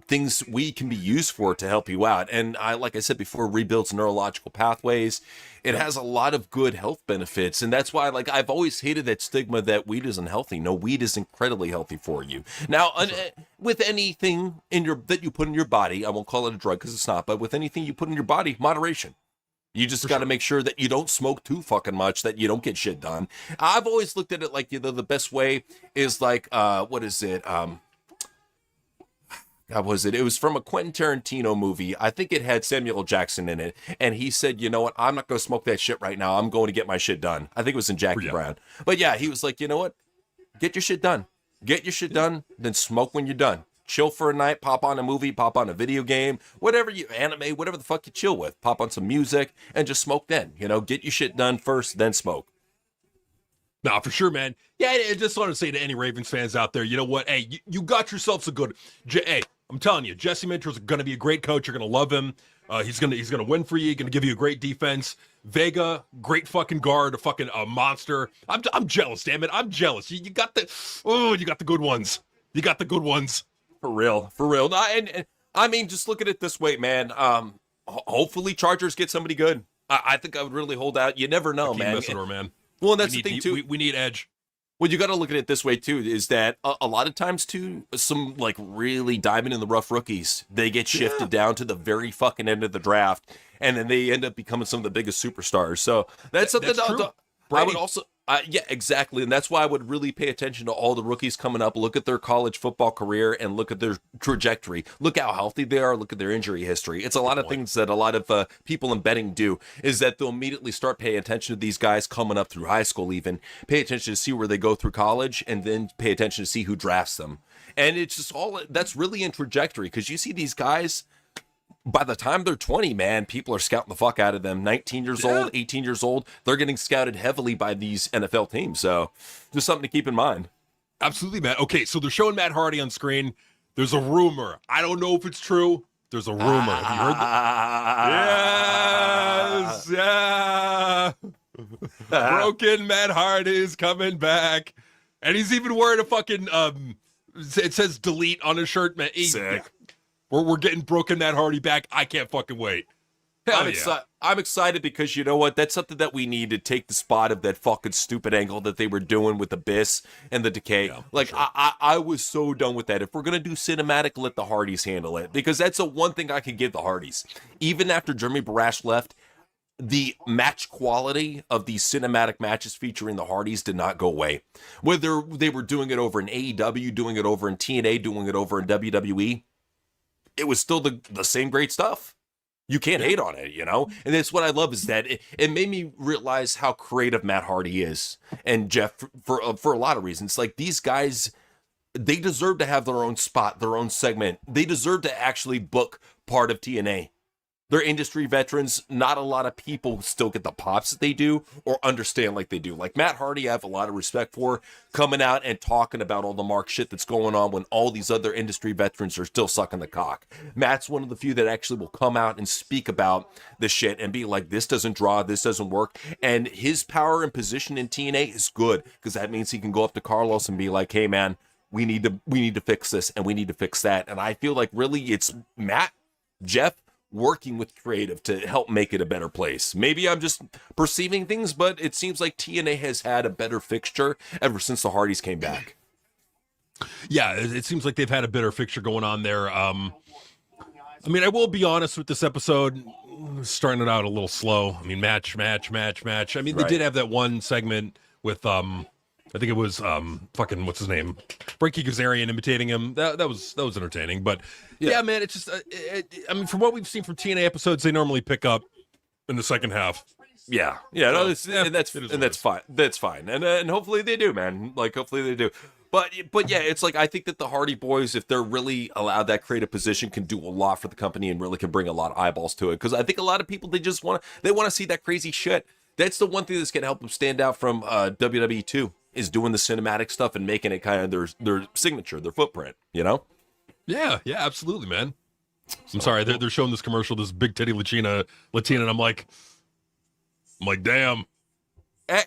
things we can be used for to help you out. And like I said before, rebuilds neurological pathways. It has a lot of good health benefits. And that's why, like, I've always hated that stigma that weed isn't healthy. No, weed is incredibly healthy for you. Now, with anything that you put in your body, I won't call it a drug because it's not, but with anything you put in your body, moderation. You just got to make sure that you don't smoke too fucking much, that you don't get shit done. I've always looked at it like, the best way is like, what is it? How was it? It was from a Quentin Tarantino movie. I think it had Samuel L. Jackson in it. And he said, you know what? I'm not going to smoke that shit right now. I'm going to get my shit done. I think it was in Jackie Brown. But yeah, he was like, you know what? Get your shit done. Get your shit done, then smoke when you're done. Chill for a night, pop on a movie, pop on a video game, whatever anime, whatever the fuck you chill with. Pop on some music and just smoke then. Get your shit done first, then smoke. Nah, for sure, man. Yeah, I just want to say to any Ravens fans out there, you know what? Hey, you got yourselves a good... Hey, I'm telling you, Jesse Minter's going to be a great coach. You're going to love him. He's gonna win for you. He's gonna give you a great defense. Vega, great fucking guard, a monster. I'm jealous, damn it. I'm jealous. You got the good ones. You got the good ones. For real. And I mean, just look at it this way, man. Hopefully Chargers get somebody good. I think I would really hold out. You never know, man. Man. Well, and that's the thing too. We need edge. Well, you got to look at it this way too, is that a lot of times too, some like really diamond in the rough rookies, they get shifted down to the very fucking end of the draft, and then they end up becoming some of the biggest superstars. So that's something I would also, yeah, exactly. And that's why I would really pay attention to all the rookies coming up, look at their college football career and look at their trajectory. Look how healthy they are. Look at their injury history. It's a lot of things that a lot of people in betting do, is that they'll immediately start paying attention to these guys coming up through high school, even pay attention to see where they go through college, and then pay attention to see who drafts them. And it's just all that's really in trajectory, because you see these guys, by the time they're 20, man, people are scouting the fuck out of them. 19 years old, 18 years old, they're getting scouted heavily by these NFL teams. So just something to keep in mind. Absolutely, man. Okay, so they're showing Matt Hardy on screen. There's a rumor. I don't know if it's true. There's a rumor. Have you heard that? Yes, yeah. Broken Matt Hardy is coming back. And he's even wearing a fucking, it says delete on his shirt, man. Sick. Yeah. We're getting Broken Matt Hardy back. I can't fucking wait. I'm excited because you know what? That's something that we need to take the spot of that fucking stupid angle that they were doing with Abyss and the Decay. Yeah, like, sure. I was so done with that. If we're going to do cinematic, let the Hardys handle it. Because that's the one thing I can give the Hardys. Even after Jeremy Barash left, the match quality of these cinematic matches featuring the Hardys did not go away. Whether they were doing it over in AEW, doing it over in TNA, doing it over in WWE, it was still the same great stuff. You can't hate on it, And that's what I love, is that it made me realize how creative Matt Hardy is. And Jeff, for a lot of reasons. Like, these guys, they deserve to have their own spot, their own segment. They deserve to actually book part of TNA. They're industry veterans. Not a lot of people still get the pops that they do or understand like they do. Like Matt Hardy, I have a lot of respect for, coming out and talking about all the Mark shit that's going on when all these other industry veterans are still sucking the cock. Matt's one of the few that actually will come out and speak about the shit and be like, this doesn't draw, this doesn't work. And his power and position in TNA is good, because that means he can go up to Carlos and be like, hey man, we need to fix this and we need to fix that. And I feel like really it's Matt, Jeff, working with creative to help make it a better place. Maybe I'm just perceiving things, but it seems like TNA has had a better fixture ever since the Hardys came back. Yeah, it seems like they've had a better fixture going on there. I mean, I will be honest with this episode, starting it out a little slow. I mean, match. I mean, they did have that one segment with, I think it was fucking what's his name, Frankie Kazarian imitating him. That was entertaining. But yeah man, it's just I mean, from what we've seen from TNA episodes, they normally pick up in the second half. Yeah, no, that's fine. That's fine, and hopefully they do, man. Like, hopefully they do. But yeah, it's like, I think that the Hardy Boys, if they're really allowed that creative position, can do a lot for the company and really can bring a lot of eyeballs to it. Because I think a lot of people, they want to see that crazy shit. That's the one thing that's going to help them stand out from WWE too, is doing the cinematic stuff and making it kind of their signature, their footprint, Yeah, absolutely, man. I'm sorry, they're showing this commercial, this big titty Latina, and I'm like, damn.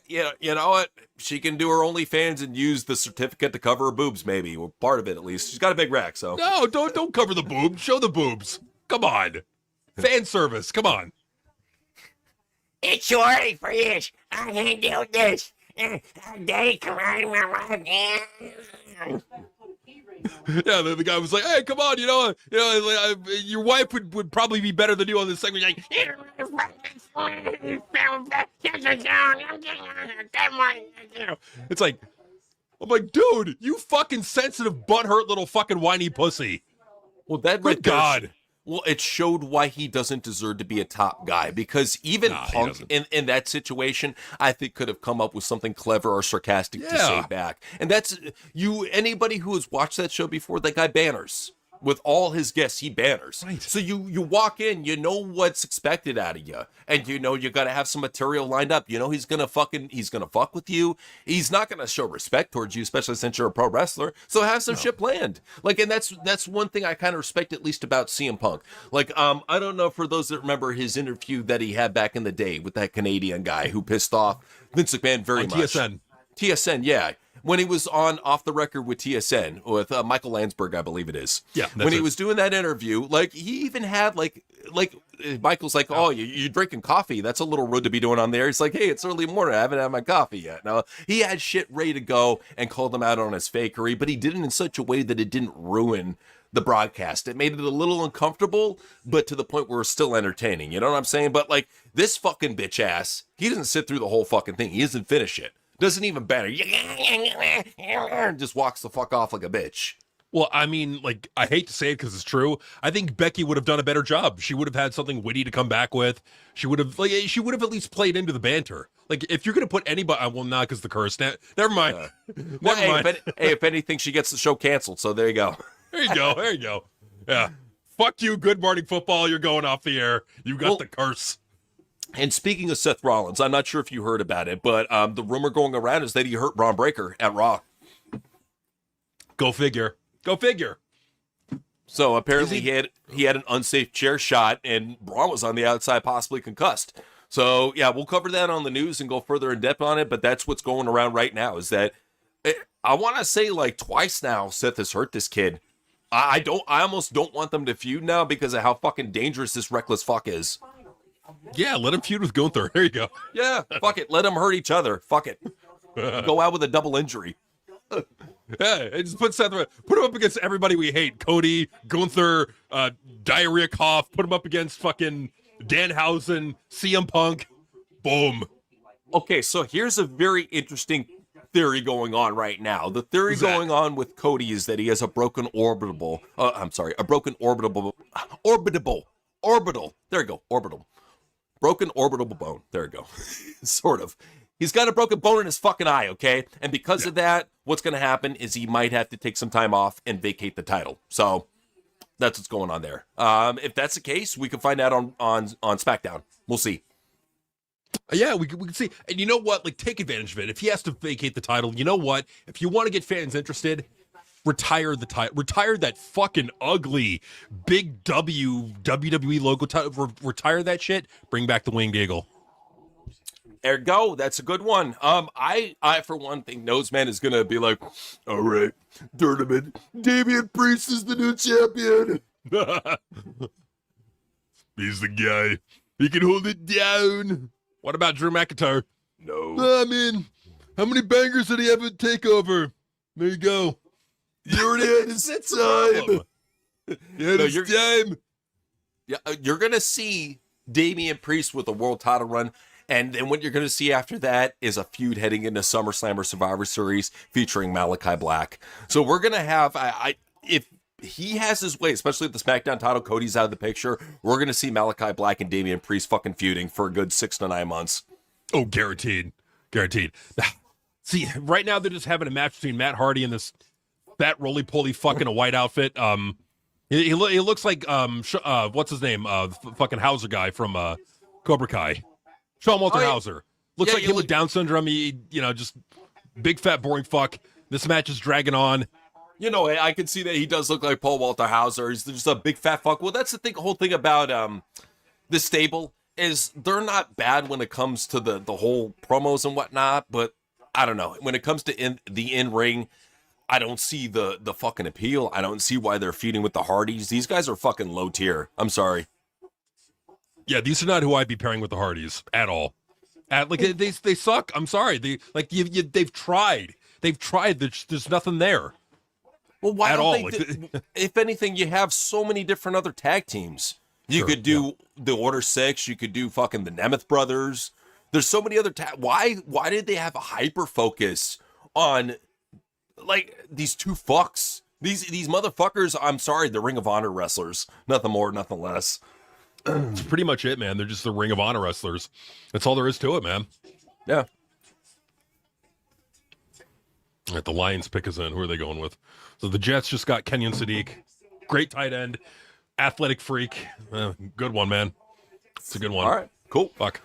You know what? She can do her OnlyFans and use the certificate to cover her boobs, maybe. Well, part of it, at least. She's got a big rack, so. No, don't cover the boobs. Show the boobs. Come on. Fan service. Come on. It's too early for this. I can't do this. Daddy, come on, my wife. Yeah, the guy was like, "Hey, come on, your wife would probably be better than you on this segment." Like, it's like, I'm like, dude, you fucking sensitive, butthurt little fucking whiny pussy. Well, that Good God. Well, it showed why he doesn't deserve to be a top guy, because even Punk in that situation, I think could have come up with something clever or sarcastic to say back. And that's anybody who has watched that show before, that guy banners. With all his guests, he banners. Right. So you walk in, you know what's expected out of you, and you know you got to have some material lined up. You know he's gonna fuck with you. He's not gonna show respect towards you, especially since you're a pro wrestler. So have some shit planned. Like, and that's one thing I kind of respect, at least about CM Punk. Like, I don't know, for those that remember his interview that he had back in the day with that Canadian guy who pissed off Vince McMahon very much. TSN, yeah. When he was on Off the Record with TSN, with Michael Landsberg, I believe it is. Yeah. When he was doing that interview, like, he even had, like Michael's like, oh, you're drinking coffee. That's a little rude to be doing on there. He's like, hey, it's early morning. I haven't had my coffee yet. Now, he had shit ready to go and called them out on his fakery, but he did it in such a way that it didn't ruin the broadcast. It made it a little uncomfortable, but to the point where it's still entertaining. You know what I'm saying? But, like, this fucking bitch ass, he doesn't sit through the whole fucking thing. He doesn't finish it. Doesn't even banner. Just walks the fuck off like a bitch. Well, I mean, like, I hate to say it because it's true. I think Becky would have done a better job. She would have had something witty to come back with. She would have at least played into the banter. Like, if you're gonna put anybody, well, not because the curse. Never mind. Never mind. If anything, she gets the show canceled. So there you go. There you go. Yeah. Fuck you, Good Morning Football. You're going off the air. You got the curse. And speaking of Seth Rollins, I'm not sure if you heard about it, but the rumor going around is that he hurt Braun Breaker at Raw. Go figure. So apparently he had an unsafe chair shot, and Braun was on the outside, possibly concussed. So yeah, we'll cover that on the news and go further in depth on it. But that's what's going around right now. Is that I want to say like twice now Seth has hurt this kid. I almost don't want them to feud now because of how fucking dangerous this reckless fuck is. Yeah, let him feud with Gunther. There you go. Yeah, fuck it. Let them hurt each other. Fuck it. Go out with a double injury. Yeah, just put him up against everybody we hate. Cody, Gunther, Diarrhea Cough. Put him up against fucking Danhausen, CM Punk. Boom. Okay, so here's a very interesting theory going on right now. The theory going on with Cody is that he has a broken orbital. There you go, orbital. Broken orbital bone. There you go. Sort of. He's got a broken bone in his fucking eye, okay? And because of that, what's going to happen is he might have to take some time off and vacate the title. So that's what's going on there. If that's the case, we can find out on SmackDown. We'll see. Yeah, we can see. And you know what? Like, take advantage of it. If he has to vacate the title, you know what? If you want to get fans interested, retire the title. Retire that fucking ugly big W WWE logo title. Retire that shit. Bring back the Winged Eagle. There you go. That's a good one. I for one think Noseman is gonna be like, all right, tournament. Damian Priest is the new champion. He's the guy. He can hold it down. What about Drew McIntyre? No. I mean, how many bangers did he have at TakeOver? There you go. You already had his time. Time. Yeah, you're gonna see Damian Priest with a world title run, and then what you're gonna see after that is a feud heading into SummerSlam or Survivor Series featuring Malachi Black. So we're gonna have, if he has his way, especially if the SmackDown title, Cody's out of the picture, we're gonna see Malachi Black and Damian Priest fucking feuding for a good 6 to 9 months. Oh, guaranteed. See, right now they're just having a match between Matt Hardy and this fat roly-poly fucking a white outfit. He looks like what's his name? Fucking Hauser guy from Cobra Kai. Sean Walter Hauser. Looks like him with Down syndrome. He, just big fat boring fuck. This match is dragging on. You know, I can see that he does look like Paul Walter Hauser. He's just a big fat fuck. Well, that's the whole thing about this stable. is they're not bad when it comes to the whole promos and whatnot, but I don't know. When it comes to the in-ring, I don't see the fucking appeal. I don't see why they're feuding with the Hardys. These guys are fucking low tier. I'm sorry. Yeah, these are not who I'd be pairing with the Hardys at all. They suck. I'm sorry. They've tried. They've tried. There's nothing there. Well, why at don't all. they if anything, you have so many different other tag teams. You could do the Order 6. You could do fucking the Nemeth Brothers. There's so many other Why did they have a hyper focus on like these two fucks? These motherfuckers, I'm sorry, the Ring of Honor wrestlers. Nothing more, nothing less. It's pretty much it, man. They're just the Ring of Honor wrestlers. That's all there is to it, man. Yeah. All right, the Lions pick us in. Who are they going with? So the Jets just got Kenyon Sadiq. Great tight end. Athletic freak. Good one, man. It's a good one. All right, cool. Fuck.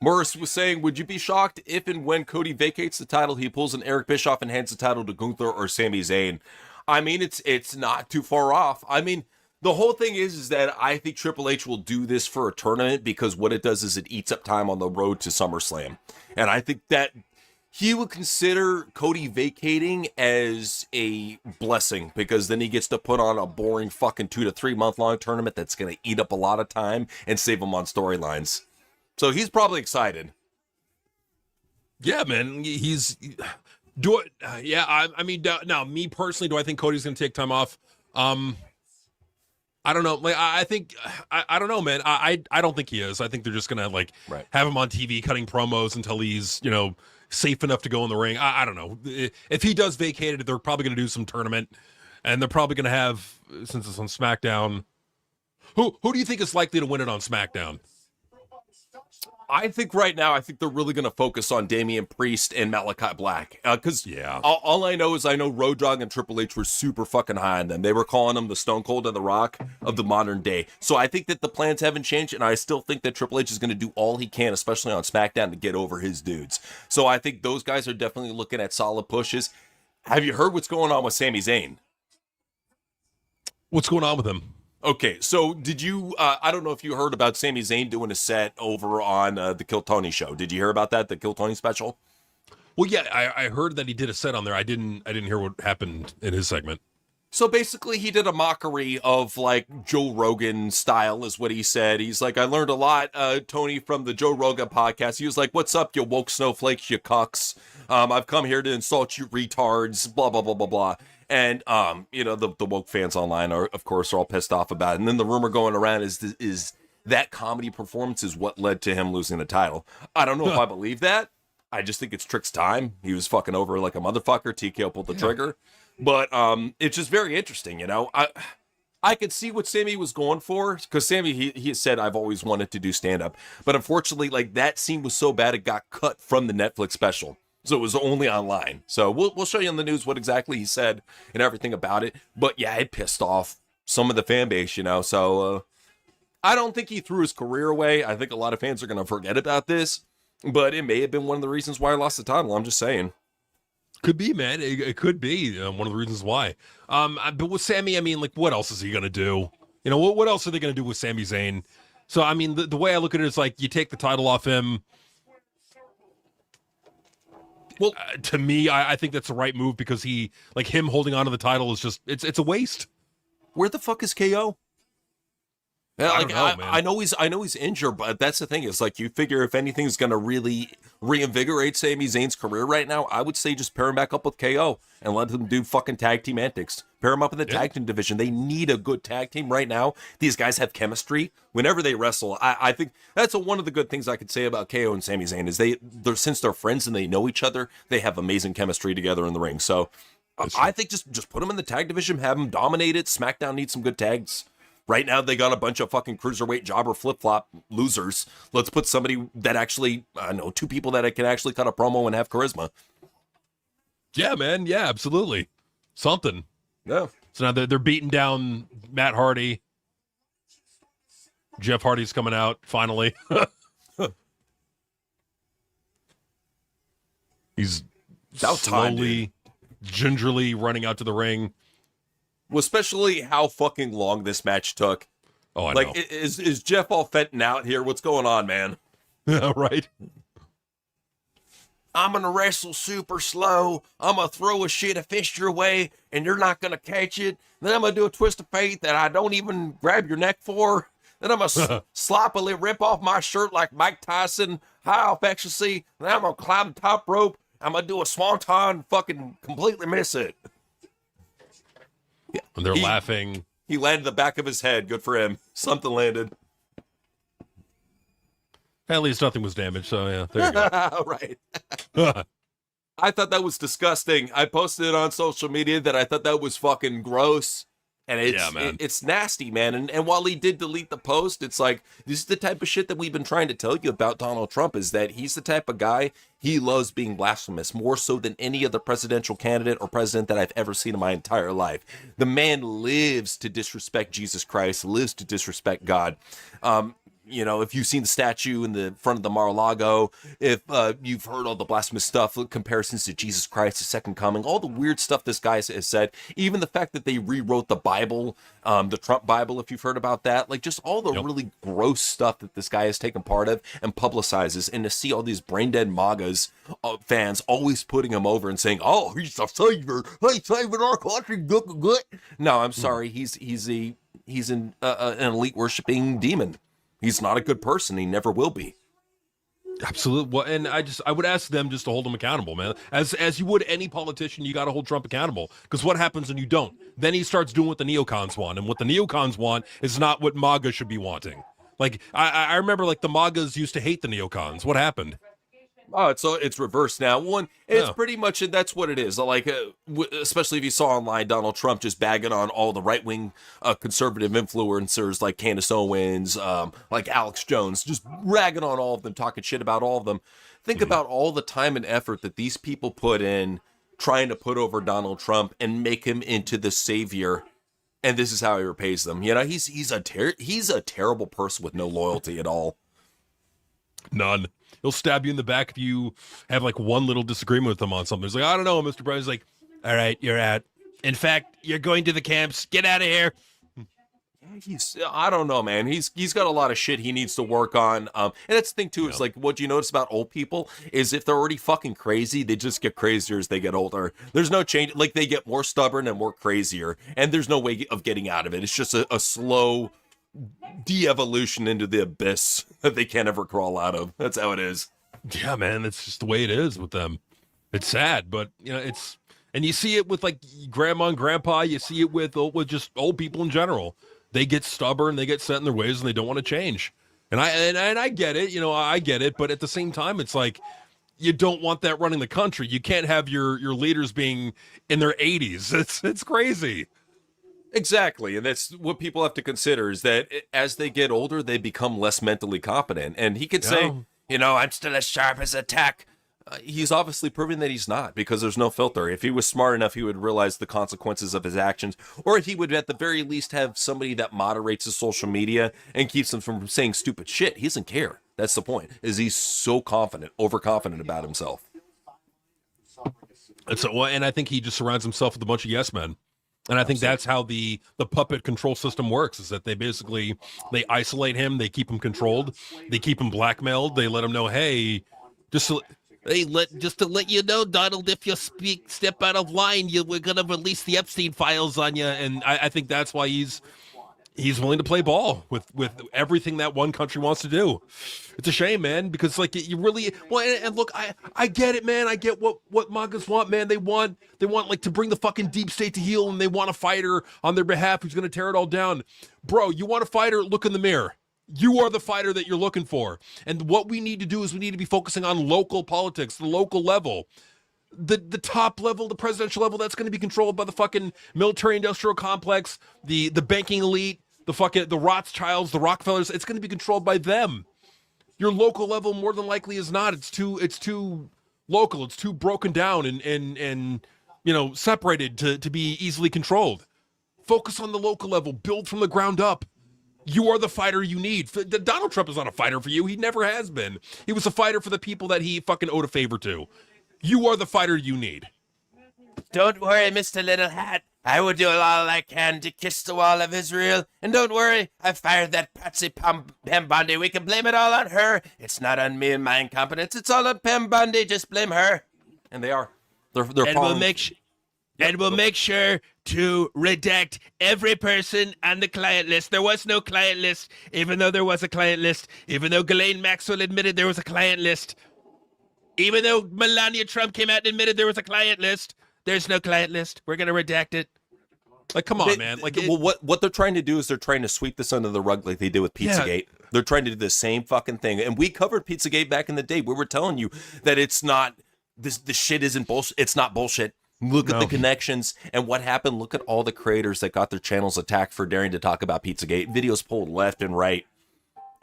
Morris was saying, would you be shocked if and when Cody vacates the title, he pulls an Eric Bischoff and hands the title to Gunther or Sami Zayn? I mean, it's not too far off. I mean, the whole thing is that I think Triple H will do this for a tournament because what it does is it eats up time on the road to SummerSlam. And I think that he would consider Cody vacating as a blessing because then he gets to put on a boring fucking 2 to 3 month long tournament that's going to eat up a lot of time and save him on storylines. So he's probably excited. Yeah, man. I mean, now me personally, do I think Cody's going to take time off? I don't know. Like, I think I don't know, man. I don't think he is. I think they're just gonna have him on TV cutting promos until he's safe enough to go in the ring. I don't know. If he does vacate it, they're probably gonna do some tournament, and they're probably gonna have, since it's on SmackDown. Who do you think is likely to win it on SmackDown? I think right now, they're really going to focus on Damian Priest and Malachi Black. Because all I know is Road Dogg and Triple H were super fucking high on them. They were calling them the Stone Cold and the Rock of the modern day. So I think that the plans haven't changed, and I still think that Triple H is going to do all he can, especially on SmackDown, to get over his dudes. So I think those guys are definitely looking at solid pushes. Have you heard what's going on with Sami Zayn? What's going on with him? Okay, so did you, I don't know if you heard about Sami Zayn doing a set over on the Kill Tony show. Did you hear about that, the Kill Tony special? Well, yeah, I heard that he did a set on there. I didn't hear what happened in his segment. So basically, he did a mockery of, like, Joe Rogan style, is what he said. He's like, I learned a lot, Tony, from the Joe Rogan podcast. He was like, what's up, you woke snowflakes, you cucks? I've come here to insult you retards, blah, blah, blah, blah, blah. And, the woke fans online are all pissed off about it. And then the rumor going around is that comedy performance is what led to him losing the title. I don't know if I believe that. I just think it's Trick's time. He was fucking over like a motherfucker. TKO pulled the trigger. But it's just very interesting, I could see what Sammy was going for, because Sammy, he said, I've always wanted to do stand-up. But unfortunately, like, that scene was so bad it got cut from the Netflix special. So it was only online. So we'll show you on the news what exactly he said and everything about it. But yeah, it pissed off some of the fan base, So I don't think he threw his career away. I think a lot of fans are going to forget about this. But it may have been one of the reasons why I lost the title. I'm just saying. Could be, man. It could be one of the reasons why. But with Sammy, I mean, like, what else is he going to do? What else are they going to do with Sami Zayn? So, I mean, the way I look at it is like, you take the title off him. Well, to me, I think that's the right move because him holding on to the title is just, it's a waste. Where the fuck is KO? Yeah, I don't know, man. I know he's injured, but that's the thing. Is like, you figure if anything's going to really reinvigorate Sami Zayn's career right now, I would say just pair him back up with KO and let him do fucking tag team antics. Pair him up in the tag team division. They need a good tag team right now. These guys have chemistry. Whenever they wrestle, I think that's one of the good things I could say about KO and Sami Zayn is they're since they're friends and they know each other, they have amazing chemistry together in the ring. So I think just put them in the tag division, have them dominate it. SmackDown needs some good tags. Right now, they got a bunch of fucking cruiserweight jobber flip-flop losers. Let's put somebody that actually, two people that can actually cut a promo and have charisma. Yeah, man. Yeah, absolutely. Something. Yeah. So now they're beating down Matt Hardy. Jeff Hardy's coming out, finally. He's slowly, gingerly running out to the ring. Well, especially how fucking long this match took. Oh, I Like, know. is Jeff all Fenton out here? What's going on, man? Right? I'm gonna wrestle super slow. I'm gonna throw a shit of fist your way, and you're not gonna catch it. Then I'm gonna do a twist of fate that I don't even grab your neck for. Then I'm gonna sloppily rip off my shirt like Mike Tyson, high off ecstasy. Then I'm gonna climb the top rope. I'm gonna do a swanton, and fucking completely miss it. And they're He- laughing. He landed the back of his head. Good for him. Something landed. At least nothing was damaged, so yeah, there you go. Right. Yeah, I thought that was disgusting. I posted it on social media that I thought that was fucking gross. And it's Yeah, man. it's nasty, man. And while he did delete the post, it's like this is the type of shit that we've been trying to tell you about Donald Trump is that he's the type of guy, he loves being blasphemous more so than any other presidential candidate or president that I've ever seen in my entire life. The man lives to disrespect Jesus Christ, lives to disrespect God. You know, if you've seen the statue in the front of the Mar-a-Lago, if you've heard all the blasphemous stuff, comparisons to Jesus Christ, the second coming, all the weird stuff this guy has said, even the fact that they rewrote the Bible, the Trump Bible, if you've heard about that, like just all the really gross stuff that this guy has taken part of and publicizes, and to see all these brain-dead MAGAs fans always putting him over and saying, oh, he's a savior, he's saving our country, good. No, I'm sorry, he's an elite worshiping demon. He's not a good person. He never will be. absolutely. Well, and I would ask them just to hold him accountable, man. As you would any politician, you got to hold Trump accountable. Because what happens when you don't? Then he starts doing what the neocons want, and what the neocons want is not what MAGA should be wanting. Like I remember, like the MAGAs used to hate the neocons. What happened? Oh, it's reversed now. It's Yeah. pretty much that's what it is. Like, especially if you saw online Donald Trump just bagging on all the right wing conservative influencers like Candace Owens, like Alex Jones, just ragging on all of them, talking shit about all of them. Think about all the time and effort that these people put in trying to put over Donald Trump and make him into the savior. And this is how he repays them. You know, he's a terrible person with no loyalty at all. None. He'll stab you in the back if you have like one little disagreement with him on something. He's like, I don't know, Mr. President. He's like, all right, you're out. In fact, you're going to the camps. Get out of here. I don't know, man. He's got a lot of shit he needs to work on. And that's the thing too. It's like what you notice about old people is if they're already fucking crazy, they just get crazier as they get older. There's no change. Like they get more stubborn and more crazier, and there's no way of getting out of it. It's just a slow de-evolution into the abyss that they can't ever crawl out of. That's how it is. Yeah, man, that's just the way it is with them. It's sad, but you know, and you see it with like grandma and grandpa. You see it with just old people in general. They get stubborn, they get set in their ways, and they don't want to change. And I get it, you know, I get it. But at the same time, it's like you don't want that running the country. You can't have your leaders being in their 80s. It's crazy. Exactly. And that's what people have to consider is that as they get older, they become less mentally competent. And he could say, you know, I'm still as sharp as a tack. He's obviously proving that he's not because there's no filter. If he was smart enough, he would realize the consequences of his actions, or if he would at the very least have somebody that moderates his social media and keeps him from saying stupid shit. He doesn't care. That's the point, is he's so confident, overconfident about himself. And I think he just surrounds himself with a bunch of yes men. And I think that's how the puppet control system works, is that they isolate him, they keep him controlled, they keep him blackmailed, they let him know, hey, just to let you know, Donald, if you step out of line, we're gonna release the Epstein files on you. And I think that's why he's willing to play ball with everything that one country wants to do. It's a shame, man, because like you really and look, I get it, man. I get what MAGAs want, man. They want like to bring the fucking deep state to heel, and they want a fighter on their behalf who's gonna tear it all down. Bro, you want a fighter? Look in the mirror. You are the fighter that you're looking for. And what we need to do is we need to be focusing on local politics, the local level. The top level, the presidential level, that's going to be controlled by the fucking military industrial complex, the banking elite, the Rothschilds, the Rockefellers. It's going to be controlled by them. Your local level more than likely is not. It's too local. It's too broken down and you know, separated to be easily controlled. Focus on the local level. Build from the ground up. You are the fighter you need. Donald Trump is not a fighter for you. He never has been. He was a fighter for the people that he fucking owed a favor to. You are the fighter you need. Don't worry, Mr. Little Hat. I will do all I can to kiss the wall of Israel. And don't worry, I fired that Patsy Pam Bondi. We can blame it all on her. It's not on me and my incompetence. It's all on Pam Bondi. Just blame her. And they are. They're And we'll make sure to redact every person on the client list. There was no client list, even though there was a client list. Even though Ghislaine Maxwell admitted there was a client list. Even though Melania Trump came out and admitted there was a client list. There's no client list. We're gonna redact it. Like, come on, man. Like, well, what they're trying to do is they're trying to sweep this under the rug like they did with Pizzagate. They're trying to do the same fucking thing. And we covered Pizzagate back in the day. We were telling you that it's not this shit isn't bullshit. It's not bullshit. Look at the connections and what happened. Look at all the creators that got their channels attacked for daring to talk about Pizzagate. Videos pulled left and right.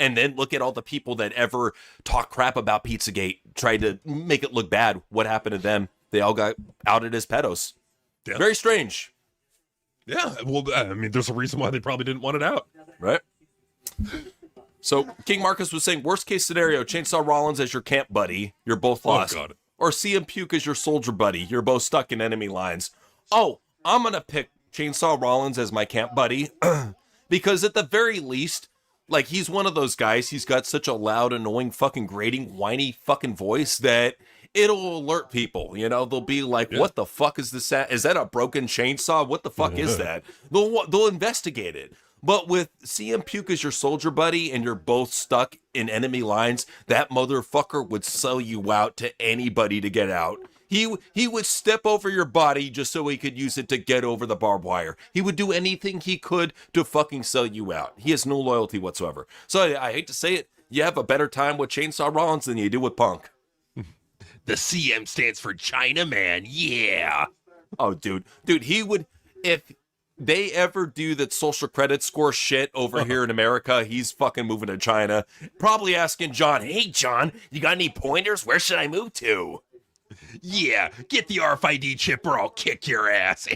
And then look at all the people that ever talk crap about Pizzagate, tried to make it look bad. What happened to them? They all got outed as pedos. Yeah. Very strange. Yeah, well, I mean, there's a reason why they probably didn't want it out. Right. So King Marcus was saying, worst case scenario, Chainsaw Rollins as your camp buddy. You're both lost. God. Or CM Puke as your soldier buddy. You're both stuck in enemy lines. Oh, I'm going to pick Chainsaw Rollins as my camp buddy. Because at the very least, like, he's one of those guys. He's got such a loud, annoying, fucking grating, whiny fucking voice that it'll alert people. You know, they'll be like, what the fuck is this? Is that a broken chainsaw? What the fuck is that? They'll investigate it. But with CM Puke as your soldier buddy and you're both stuck in enemy lines, that motherfucker would sell you out to anybody to get out. He would step over your body just so he could use it to get over the barbed wire. He would do anything he could to fucking sell you out. He has no loyalty whatsoever. So I hate to say it, you have a better time with Chainsaw Rollins than you do with Punk. The CM stands for China Man. Yeah. Oh, dude, he would, if they ever do that social credit score shit over here in America, he's fucking moving to China. Probably asking John, hey, John, you got any pointers? Where should I move to? Yeah, get the RFID chip or I'll kick your ass.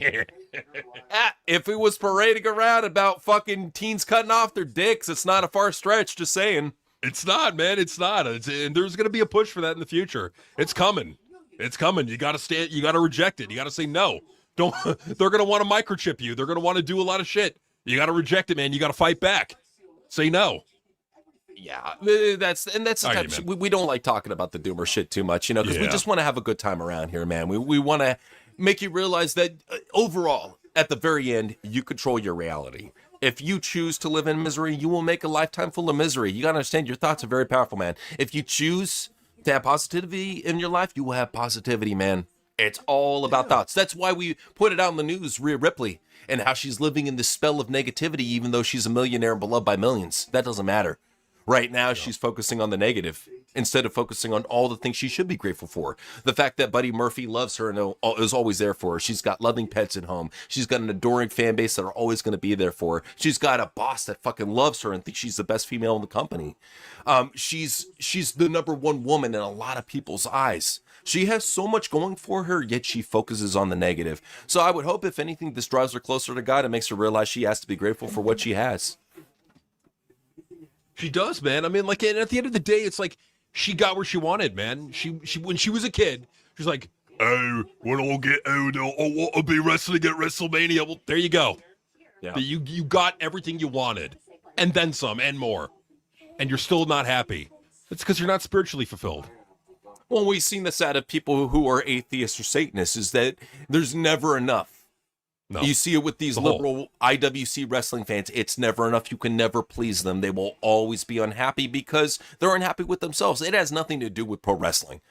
If it was parading around about fucking teens cutting off their dicks, it's not a far stretch, just saying. It's not, man. It's not. And there's going to be a push for that in the future. It's coming. It's coming. You got to stand. You got to reject it. You got to say no. Don't. They're going to want to microchip you. They're going to want to do a lot of shit. You got to reject it, man. You got to fight back. Say no. Yeah, that's the type of shit. We don't like talking about the doomer shit too much, you know, because we just want to have a good time around here, man. We want to make you realize that overall, at the very end, you control your reality. If you choose to live in misery, you will make a lifetime full of misery. You got to understand your thoughts are very powerful, man. If you choose to have positivity in your life, you will have positivity, man. It's all about thoughts. That's why we put it out in the news, Rhea Ripley, and how she's living in this spell of negativity, even though she's a millionaire and beloved by millions. That doesn't matter. Right now, she's focusing on the negative instead of focusing on all the things she should be grateful for. The fact that Buddy Murphy loves her and is always there for her. She's got loving pets at home. She's got an adoring fan base that are always going to be there for her. She's got a boss that fucking loves her and thinks she's the best female in the company. She's the number one woman in a lot of people's eyes. She has so much going for her, yet she focuses on the negative. So I would hope, if anything, this drives her closer to God and makes her realize she has to be grateful for what she has. She does, man. I mean, like, and at the end of the day, it's like she got where she wanted, man. She when she was a kid, she's like, oh, when I'll get older, I want to be wrestling at WrestleMania. Well, there you go. Yeah. You got everything you wanted, and then some, and more, and you're still not happy. It's because you're not spiritually fulfilled. Well, we've seen this out of people who are atheists or Satanists, is that there's never enough. No. You see it with these liberal IWC wrestling fans. It's never enough. You can never please them. They will always be unhappy because they're unhappy with themselves. It has nothing to do with pro wrestling.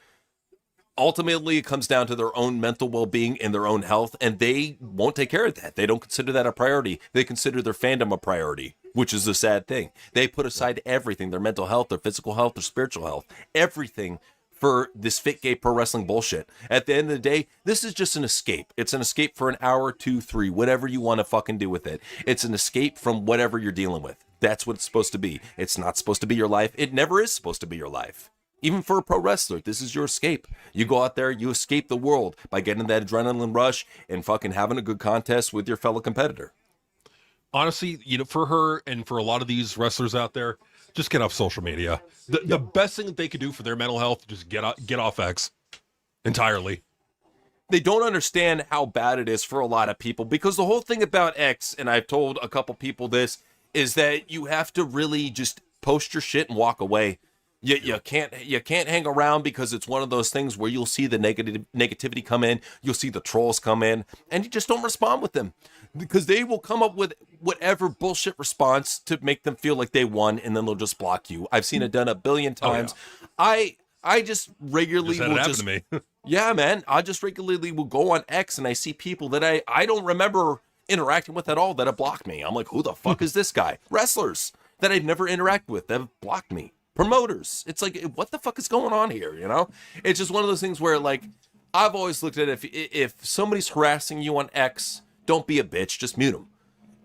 Ultimately, it comes down to their own mental well-being and their own health, and they won't take care of that. They don't consider that a priority. They consider their fandom a priority, which is a sad thing. They put aside everything, their mental health, their physical health, their spiritual health, everything for this fit gay pro wrestling bullshit. At the end of the day, this is just an escape. It's an escape for an hour, 2, 3, whatever you want to fucking do with it. It's an escape from whatever you're dealing with. That's what it's supposed to be. It's not supposed to be your life. It never is supposed to be your life. Even for a pro wrestler, this is your escape. You go out there, you escape the world by getting that adrenaline rush and fucking having a good contest with your fellow competitor. Honestly, you know, for her and for a lot of these wrestlers out there, just get off social media. The best thing that they could do for their mental health, just get off X entirely. they don't understand how bad it is for a lot of people, because the whole thing about X, and I've told a couple people this, is that you have to really just post your shit and walk away. You can't hang around, because it's one of those things where you'll see the negativity come in, you'll see the trolls come in, and you just don't respond with them, because they will come up with whatever bullshit response to make them feel like they won, and then they'll just block you. I've seen it done a billion times. Oh, yeah. I just regularly Just had it happen to me. yeah, man, I just regularly will go on X and I see people that I don't remember interacting with at all that have blocked me. I'm like, who the fuck is this guy? Wrestlers that I've never interacted with that have blocked me. Promoters. It's like, what the fuck is going on here? You know, it's just one of those things where, like, I've always looked at it, if somebody's harassing you on X, don't be a bitch, just mute them.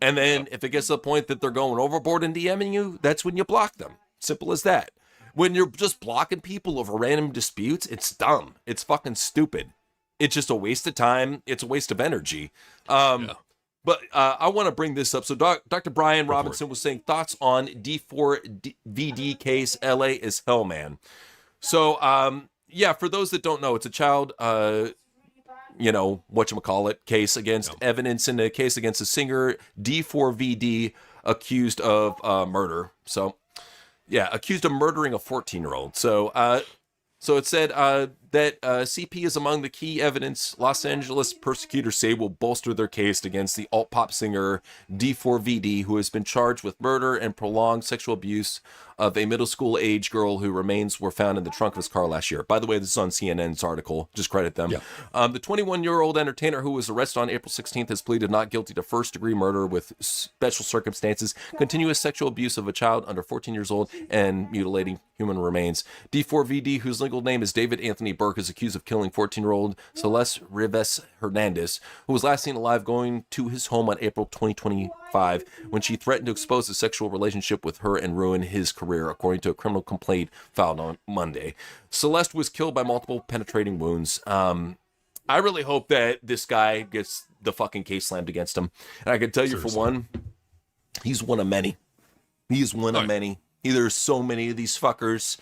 And then if it gets to the point that they're going overboard and DMing you, that's when you block them. Simple as that. When you're just blocking people over random disputes, it's dumb. It's fucking stupid. It's just a waste of time. It's a waste of energy. But I want to bring this up. So Dr. Brian Robinson was saying thoughts on D4VD case. LA is hell, man. So, yeah, for those that don't know, it's a child, whatchamacallit case against evidence in a case against a singer, D4VD, accused of murder. So, yeah, accused of murdering a 14-year-old. So it said that CP is among the key evidence Los Angeles prosecutors say will bolster their case against the alt-pop singer D4VD, who has been charged with murder and prolonged sexual abuse of a middle school age girl whose remains were found in the trunk of his car last year. By the way, this is on CNN's article. Just credit them. Yeah. The 21-year-old entertainer who was arrested on April 16th has pleaded not guilty to first-degree murder with special circumstances, continuous sexual abuse of a child under 14 years old, and mutilating human remains. D4VD, whose legal name is David Anthony Burke, is accused of killing 14-year-old Celeste Rivas Hernandez, who was last seen alive going to his home on April 2025 when she threatened to expose a sexual relationship with her and ruin his career, according to a criminal complaint filed on Monday. Celeste was killed by multiple penetrating wounds. I really hope that this guy gets the fucking case slammed against him. And I can tell you, for one, he's one of many. He's one of many. There's so many of these fuckers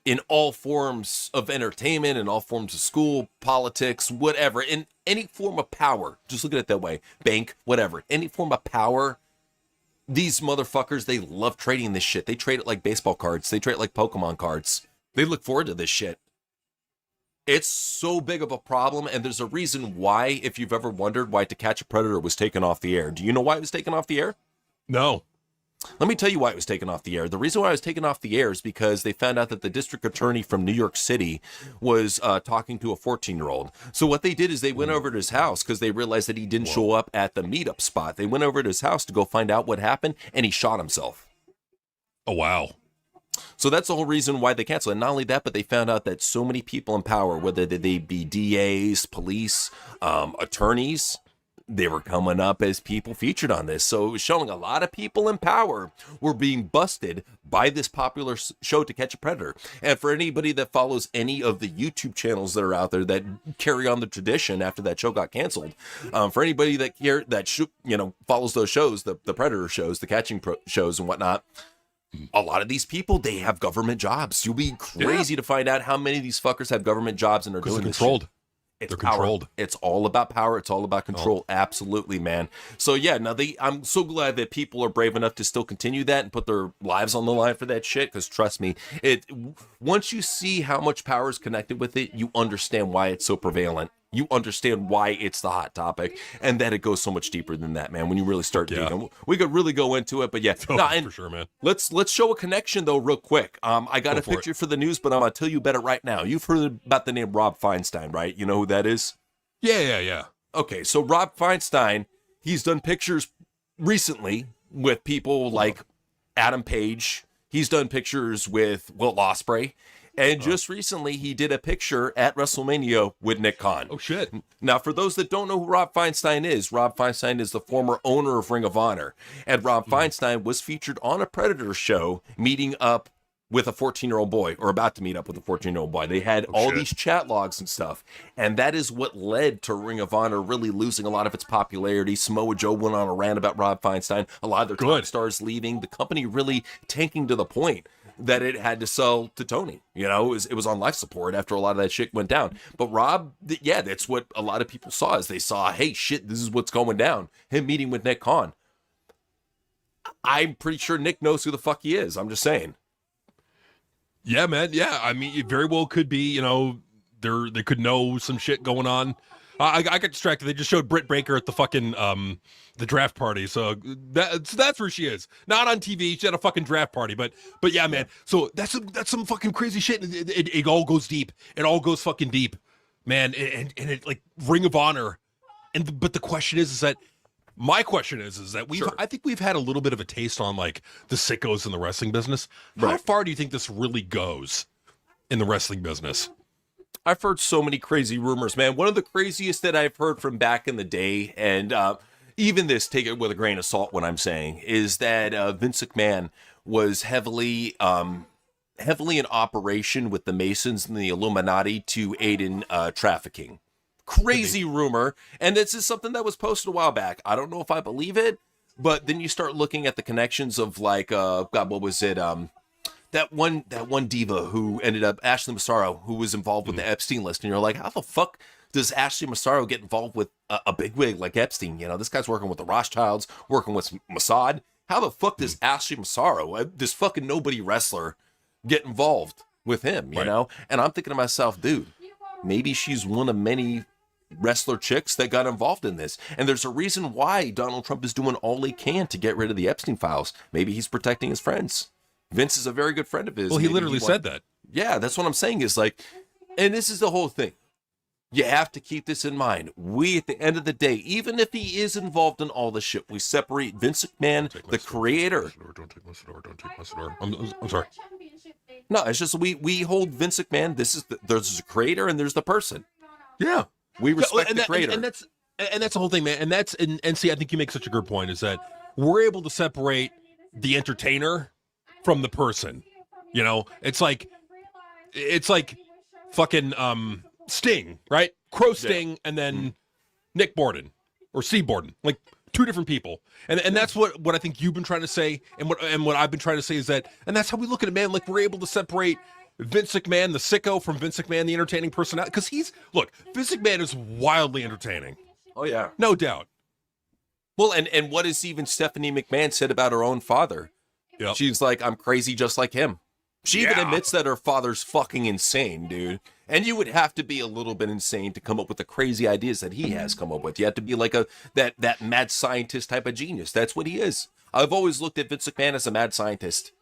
in all forms of entertainment, in all forms of school, politics, whatever, in any form of power. Just look at it that way. Bank, whatever. Any form of power. These motherfuckers, they love trading this shit. They trade it like baseball cards. They trade it like Pokemon cards. They look forward to this shit. It's so big of a problem, and there's a reason why, if you've ever wondered why To Catch a Predator was taken off the air. Do you know why it was taken off the air? No. Let me tell you why it was taken off the air. The reason why it was taken off the air is because they found out that the district attorney from New York City was talking to a 14-year-old. So what they did is they went over to his house because they realized that he didn't show up at the meetup spot. They went over to his house to go find out what happened, and he shot himself. Oh, wow. So that's the whole reason why they canceled. And not only that, but they found out that so many people in power, whether they be DAs, police, attorneys, they were coming up as people featured on this. So it was showing a lot of people in power were being busted by this popular show To Catch a Predator. And for anybody that follows any of the YouTube channels that are out there that carry on the tradition after that show got canceled, for anybody that follows those shows, the Predator shows, the catching shows and whatnot, a lot of these people, they have government jobs. You'll be crazy to find out how many of these fuckers have government jobs and are doing this controlled. It's They're power. controlled. It's all about power. It's all about control. Absolutely, man. So yeah, now I'm so glad that people are brave enough to still continue that and put their lives on the line for that shit. Because trust me, once you see how much power is connected with it, you understand why it's so prevalent. You understand why it's the hot topic, and that it goes so much deeper than that, man. When you really start digging, we could really go into it, but yeah, for sure, man. Let's show a connection though, real quick. I got a picture for the news, but I'm gonna tell you about it right now. You've heard about the name Rob Feinstein, right? You know who that is? Yeah. Okay, so Rob Feinstein, he's done pictures recently with people like Adam Page. He's done pictures with Will Ospreay. And just recently, he did a picture at WrestleMania with Nick Khan. Oh, shit. Now, for those that don't know who Rob Feinstein is the former owner of Ring of Honor. And Rob Feinstein was featured on a Predator show meeting up with a 14-year-old boy, or about to meet up with a 14-year-old boy. They had these chat logs and stuff. And that is what led to Ring of Honor really losing a lot of its popularity. Samoa Joe went on a rant about Rob Feinstein. A lot of their top stars leaving. The company really tanking to the point that it had to sell to Tony. You know, it was on life support after a lot of that shit went down. But Rob, yeah, that's what a lot of people saw, is they saw, hey, shit, this is what's going down. Him meeting with Nick Khan. I'm pretty sure Nick knows who the fuck he is. I'm just saying. Yeah, man. Yeah, I mean, it very well could be. You know, they could know some shit going on. I got distracted. They just showed Britt Baker at the fucking the draft party. So that's where she is. Not on TV. She had a fucking draft party. But yeah, man. So that's some fucking crazy shit. It all goes deep. It all goes fucking deep, man. And it like Ring of Honor. But the question is that my question is that I think we've had a little bit of a taste on like the sickos in the wrestling business. How far do you think this really goes in the wrestling business? I've heard so many crazy rumors, man. One of the craziest that I've heard from back in the day, and even this, take it with a grain of salt what I'm saying, is that Vince McMahon was heavily in operation with the Masons and the Illuminati to aid in trafficking. Crazy rumor. And this is something that was posted a while back. I don't know if I believe it, but then you start looking at the connections of like, God, what was it? That one diva who ended up, Ashley Massaro, who was involved with the Epstein list. And you're like, how the fuck does Ashley Massaro get involved with a bigwig like Epstein? You know, this guy's working with the Rothschilds, working with Mossad. How the fuck does Ashley Massaro, this fucking nobody wrestler, get involved with him, you know? And I'm thinking to myself, dude, maybe she's one of many wrestler chicks that got involved in this. And there's a reason why Donald Trump is doing all he can to get rid of the Epstein files. Maybe he's protecting his friends. Vince is a very good friend of his. Well, he literally said that. Yeah, that's what I'm saying is like, and this is the whole thing. You have to keep this in mind. We, at the end of the day, even if he is involved in all this shit, we separate Vince McMahon, the creator. Don't take my cigar. Don't take my cigar. I'm sorry. No, it's just we hold Vince McMahon. There's the creator and there's the person. Yeah. We respect the creator. And that's the whole thing, man. And see, I think you make such a good point, is that we're able to separate the entertainer from the person. You know, it's like fucking Sting, right? Crow Sting, and then Nick Borden or C Borden, like two different people. And that's what I think you've been trying to say, and what I've been trying to say is that, and that's how we look at it, man. Like, we're able to separate Vince McMahon, the sicko, from Vince McMahon, the entertaining personality. Because Vince McMahon is wildly entertaining. Oh yeah, no doubt. Well, and what has even Stephanie McMahon said about her own father? Yep. She's like, I'm crazy just like him. She even admits that her father's fucking insane, dude. And you would have to be a little bit insane to come up with the crazy ideas that he has come up with. You have to be like that mad scientist type of genius. That's what he is. I've always looked at Vince McMahon as a mad scientist.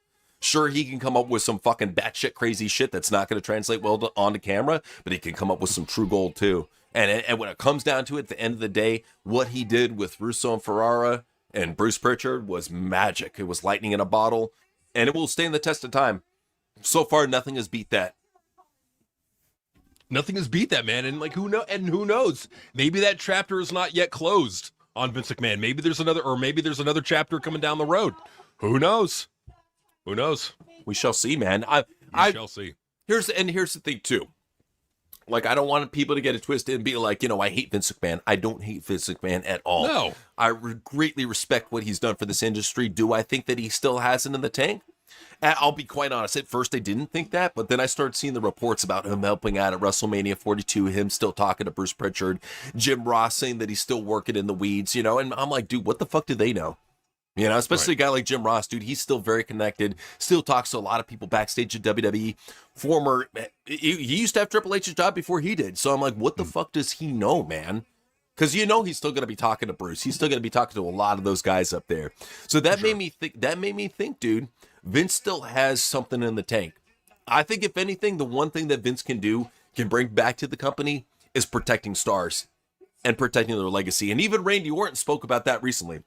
Sure, he can come up with some fucking batshit crazy shit that's not going to translate well onto camera, but he can come up with some true gold too. And when it comes down to it, at the end of the day, what he did with Russo and Ferrara and Bruce Pritchard was magic. It was lightning in a bottle, and it will stand the test of time. So far, nothing has beat that. Nothing has beat that, man. And like, who knows? Maybe that chapter is not yet closed on Vince McMahon. Maybe there's another chapter coming down the road. Who knows? Who knows? We shall see, man. We shall see. Here's the thing too. Like, I don't want people to get it twisted and be like, I hate Vince McMahon. I don't hate Vince McMahon at all. No. I greatly respect what he's done for this industry. Do I think that he still has it in the tank? I'll be quite honest. At first, I didn't think that, but then I started seeing the reports about him helping out at WrestleMania 42, him still talking to Bruce Pritchard, Jim Ross saying that he's still working in the weeds, and I'm like, dude, what the fuck do they know? Especially a guy like Jim Ross, dude, he's still very connected, still talks to a lot of people backstage at WWE. He used to have Triple H's job before he did. So I'm like, what the fuck does he know, man? Because he's still going to be talking to Bruce. He's still going to be talking to a lot of those guys up there. So that made me think, dude, Vince still has something in the tank. I think if anything, the one thing that Vince can bring back to the company is protecting stars and protecting their legacy. And even Randy Orton spoke about that recently.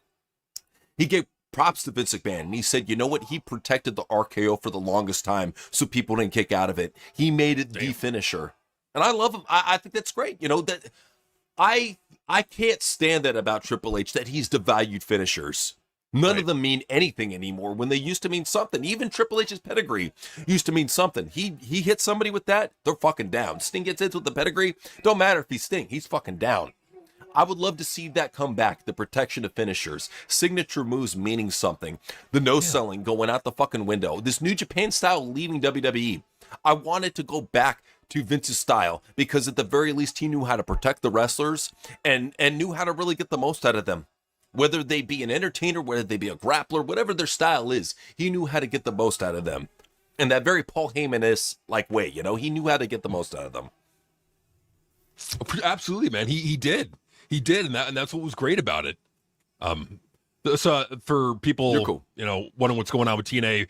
He gave props to Vince McMahon, and he said, you know what? He protected the RKO for the longest time so people didn't kick out of it. He made it the finisher. And I love him. I think that's great. That I can't stand that about Triple H, that he's devalued finishers. None of them mean anything anymore when they used to mean something. Even Triple H's pedigree used to mean something. He hits somebody with that, they're fucking down. Sting gets hit with the pedigree, don't matter if he's Sting, he's fucking down. I would love to see that come back. The protection of finishers, signature moves meaning something, the no selling going out the fucking window, this New Japan style leaving WWE. I wanted to go back to Vince's style because at the very least he knew how to protect the wrestlers and knew how to really get the most out of them. Whether they be an entertainer, whether they be a grappler, whatever their style is, he knew how to get the most out of them. In that very Paul Heyman-esque like way, you know, he knew how to get the most out of them. Absolutely, man. He did, and that's what was great about it. So for people, You're cool. you know, wondering what's going on with TNA,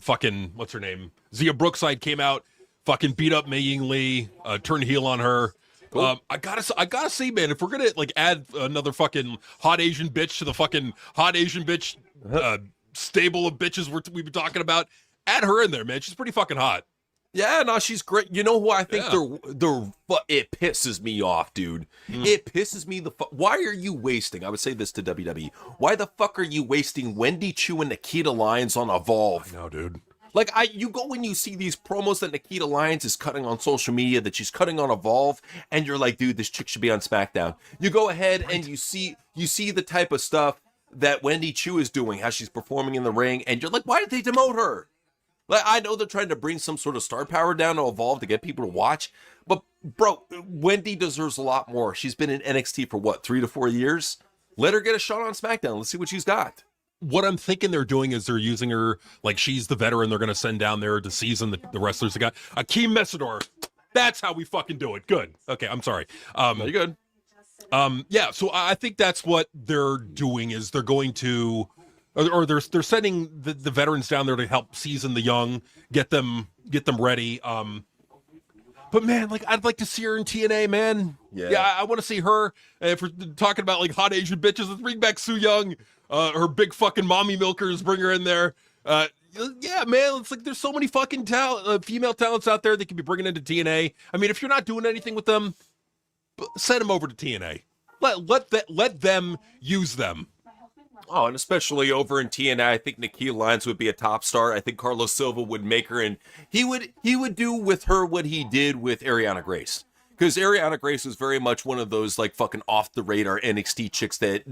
fucking what's her name? Zia Brookside came out, fucking beat up Mei Ying Lee, turned heel on her. Cool. I gotta say, man, if we're gonna like add another fucking hot Asian bitch to the fucking hot Asian bitch stable of bitches we've been talking about, add her in there, man. She's pretty fucking hot. Yeah, no, she's great. You know who I think it pisses me off, dude. It pisses me why are you wasting? I would say this to WWE. Why the fuck are you wasting Wendy Chu and Nikita Lyons on Evolve? No, dude. Like you go and you see these promos that Nikita Lyons is cutting on social media, that she's cutting on Evolve, and you're like, dude, this chick should be on SmackDown. You go ahead and you see the type of stuff that Wendy Chu is doing, how she's performing in the ring, and you're like, why did they demote her? Like, I know they're trying to bring some sort of star power down to Evolve to get people to watch, but bro, Wendy deserves a lot more. She's been in NXT for what, 3 to 4 years? Let her get a shot on SmackDown. Let's see what she's got. What I'm thinking they're doing is they're using her like she's the veteran they're going to send down there to season the wrestlers they got. Akeem Messidor. That's how we fucking do it. Good. Okay, I'm sorry. Very good. Yeah, so I think that's what they're doing is they're going to or they're sending the veterans down there to help season the young, get them ready. But man, like I'd like to see her in TNA, man. Yeah, I want to see her. If we're talking about like hot Asian bitches, let's bring back Su Yung. Her big fucking mommy milkers, bring her in there. Yeah, man, it's like there's so many fucking female talents out there that can be bringing into TNA. I mean, if you're not doing anything with them, send them over to TNA. Let them use them. Oh, and especially over in TNA, I think Nikita Lyons would be a top star. I think Carlos Silva would make her, and he would do with her what he did with Ariana Grace. Because Ariana Grace was very much one of those like fucking off the radar NXT chicks that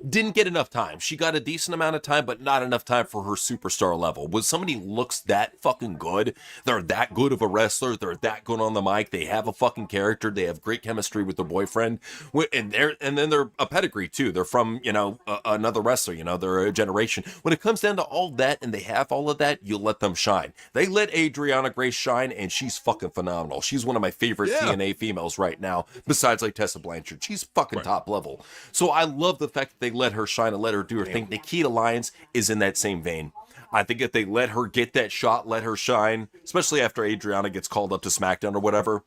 didn't get enough time. She got a decent amount of time, but not enough time for her superstar level. When somebody looks that fucking good, they're that good of a wrestler, they're that good on the mic, they have a fucking character, they have great chemistry with their boyfriend, and then they're a pedigree too. They're from, you know, another wrestler, you know, they're a generation. When it comes down to all that and they have all of that, you let them shine. They let Adriana Grace shine, and she's fucking phenomenal. She's one of my favorite TNA females right now, besides like Tessa Blanchard. She's fucking top level. So I love the fact that they let her shine and let her do her thing. Nikita Lyons is in that same vein. I think if they let her get that shot, let her shine, especially after Adriana gets called up to SmackDown or whatever,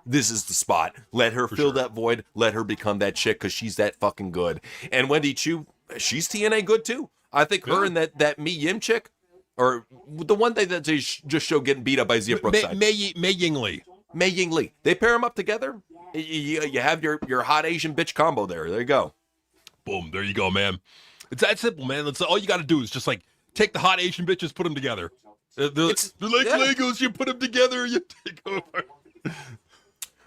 this is the spot. Let her fill that void. Let her become that chick because she's that fucking good. And Wendy Chu, she's TNA good too. I think her and that Mi Yim chick, or the one day that they just show getting beat up by Zia Brookside. Mei Ying Lee. Mei Ying Lee. They pair them up together. You have your hot Asian bitch combo there. There you go. Boom. There you go, man. It's that simple, man. That's all you got to do is just like take the hot Asian bitches, put them together. They're like Legos. You put them together, you take over.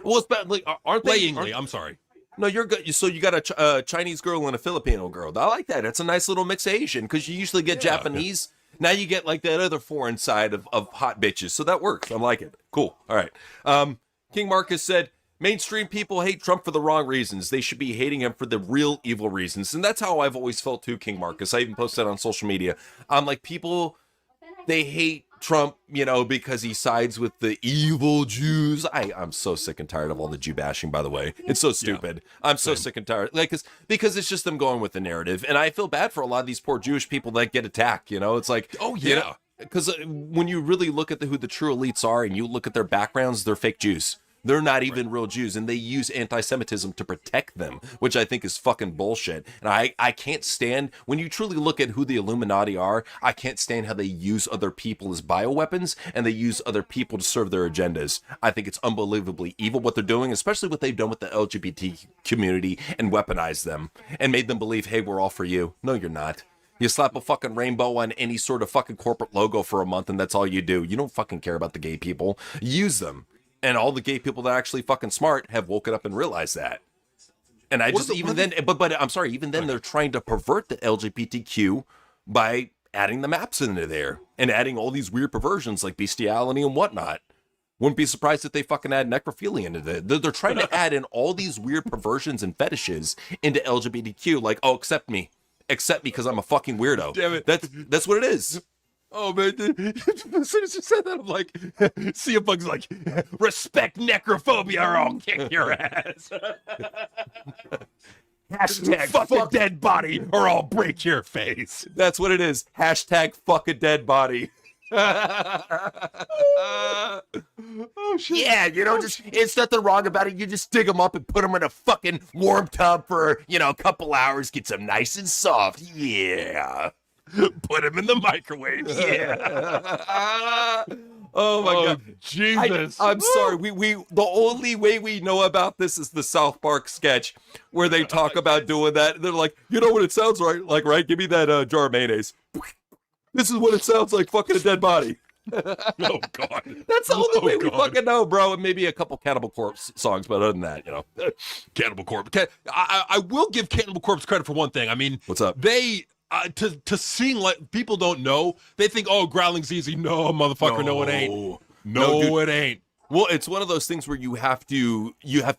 Well, it's bad. Like, aren't they? Ying Lee. I'm sorry. No, you're good. So you got a Chinese girl and a Filipino girl. I like that. It's a nice little mix of Asian because you usually get Japanese. Now you get like that other foreign side of hot bitches. So that works. I like it. Cool. All right. King Marcus said, mainstream people hate Trump for the wrong reasons. They should be hating him for the real evil reasons. And that's how I've always felt too, King Marcus. I even posted on social media. I'm like, people, they hate Trump, you know, because he sides with the evil Jews. I'm so sick and tired of all the Jew bashing, by the way. It's so stupid. I'm so sick and tired. Like, because it's just them going with the narrative. And I feel bad for a lot of these poor Jewish people that get attacked, you know? It's like, oh, yeah. You know, because when you really look at who the true elites are and you look at their backgrounds, they're fake Jews. They're not even real Jews, and they use anti-Semitism to protect them, which I think is fucking bullshit. And I can't stand, when you truly look at who the Illuminati are, I can't stand how they use other people as bioweapons, and they use other people to serve their agendas. I think it's unbelievably evil what they're doing, especially what they've done with the LGBT community and weaponized them, and made them believe, hey, we're all for you. No, you're not. You slap a fucking rainbow on any sort of fucking corporate logo for a month, and that's all you do. You don't fucking care about the gay people. Use them. And all the gay people that are actually fucking smart have woken up and realized that. And I What just is it- even what then, but I'm sorry, even then they're trying to pervert the LGBTQ by adding the maps into there and adding all these weird perversions like bestiality and whatnot. Wouldn't be surprised if they fucking add necrophilia into it. They're trying to add in all these weird perversions and fetishes into LGBTQ. Like, oh, accept me because I'm a fucking weirdo. Damn it. That's what it is. Oh man! As soon as you said that, I'm like, CM Punk's like, respect necrophobia or I'll kick your ass. Hashtag fuck a dead body or I'll break your face. That's what it is. Hashtag fuck a dead body. Oh shit! Yeah, just it's nothing wrong about it. You just dig them up and put them in a fucking warm tub for, a couple hours, get them nice and soft. Yeah. Put him in the microwave. Yeah. Oh my god. Jesus! I'm sorry. We the only way we know about this is the South Park sketch where they talk about doing that. They're like, you know what it sounds like, right? Give me that jar of mayonnaise. This is what it sounds like, fucking a dead body. Oh god! That's the only way we God. fucking know, bro. And maybe a couple Cannibal Corpse songs, but other than that, Cannibal Corpse. I will give Cannibal Corpse credit for one thing. I mean, What's up? They to seeing like people don't know. They think, oh, growling's easy. No, motherfucker, no, it ain't. No, dude. it ain't. Well, it's one of those things where you have to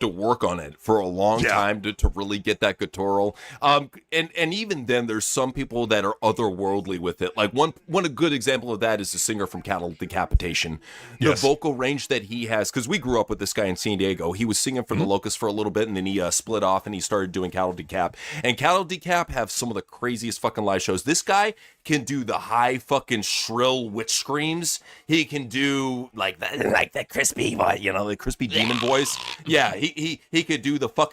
work on it for a long time to really get that guttural. And even then, there's some people that are otherworldly with it. Like one a good example of that is the singer from Cattle Decapitation. Yes. The vocal range that he has, because we grew up with this guy in San Diego. He was singing for the Locust for a little bit, and then he split off and he started doing Cattle Decap. And Cattle Decap have some of the craziest fucking live shows. This guy can do the high fucking shrill witch screams. He can do like that crispy, the crispy demon voice. Yeah, he could do the fucking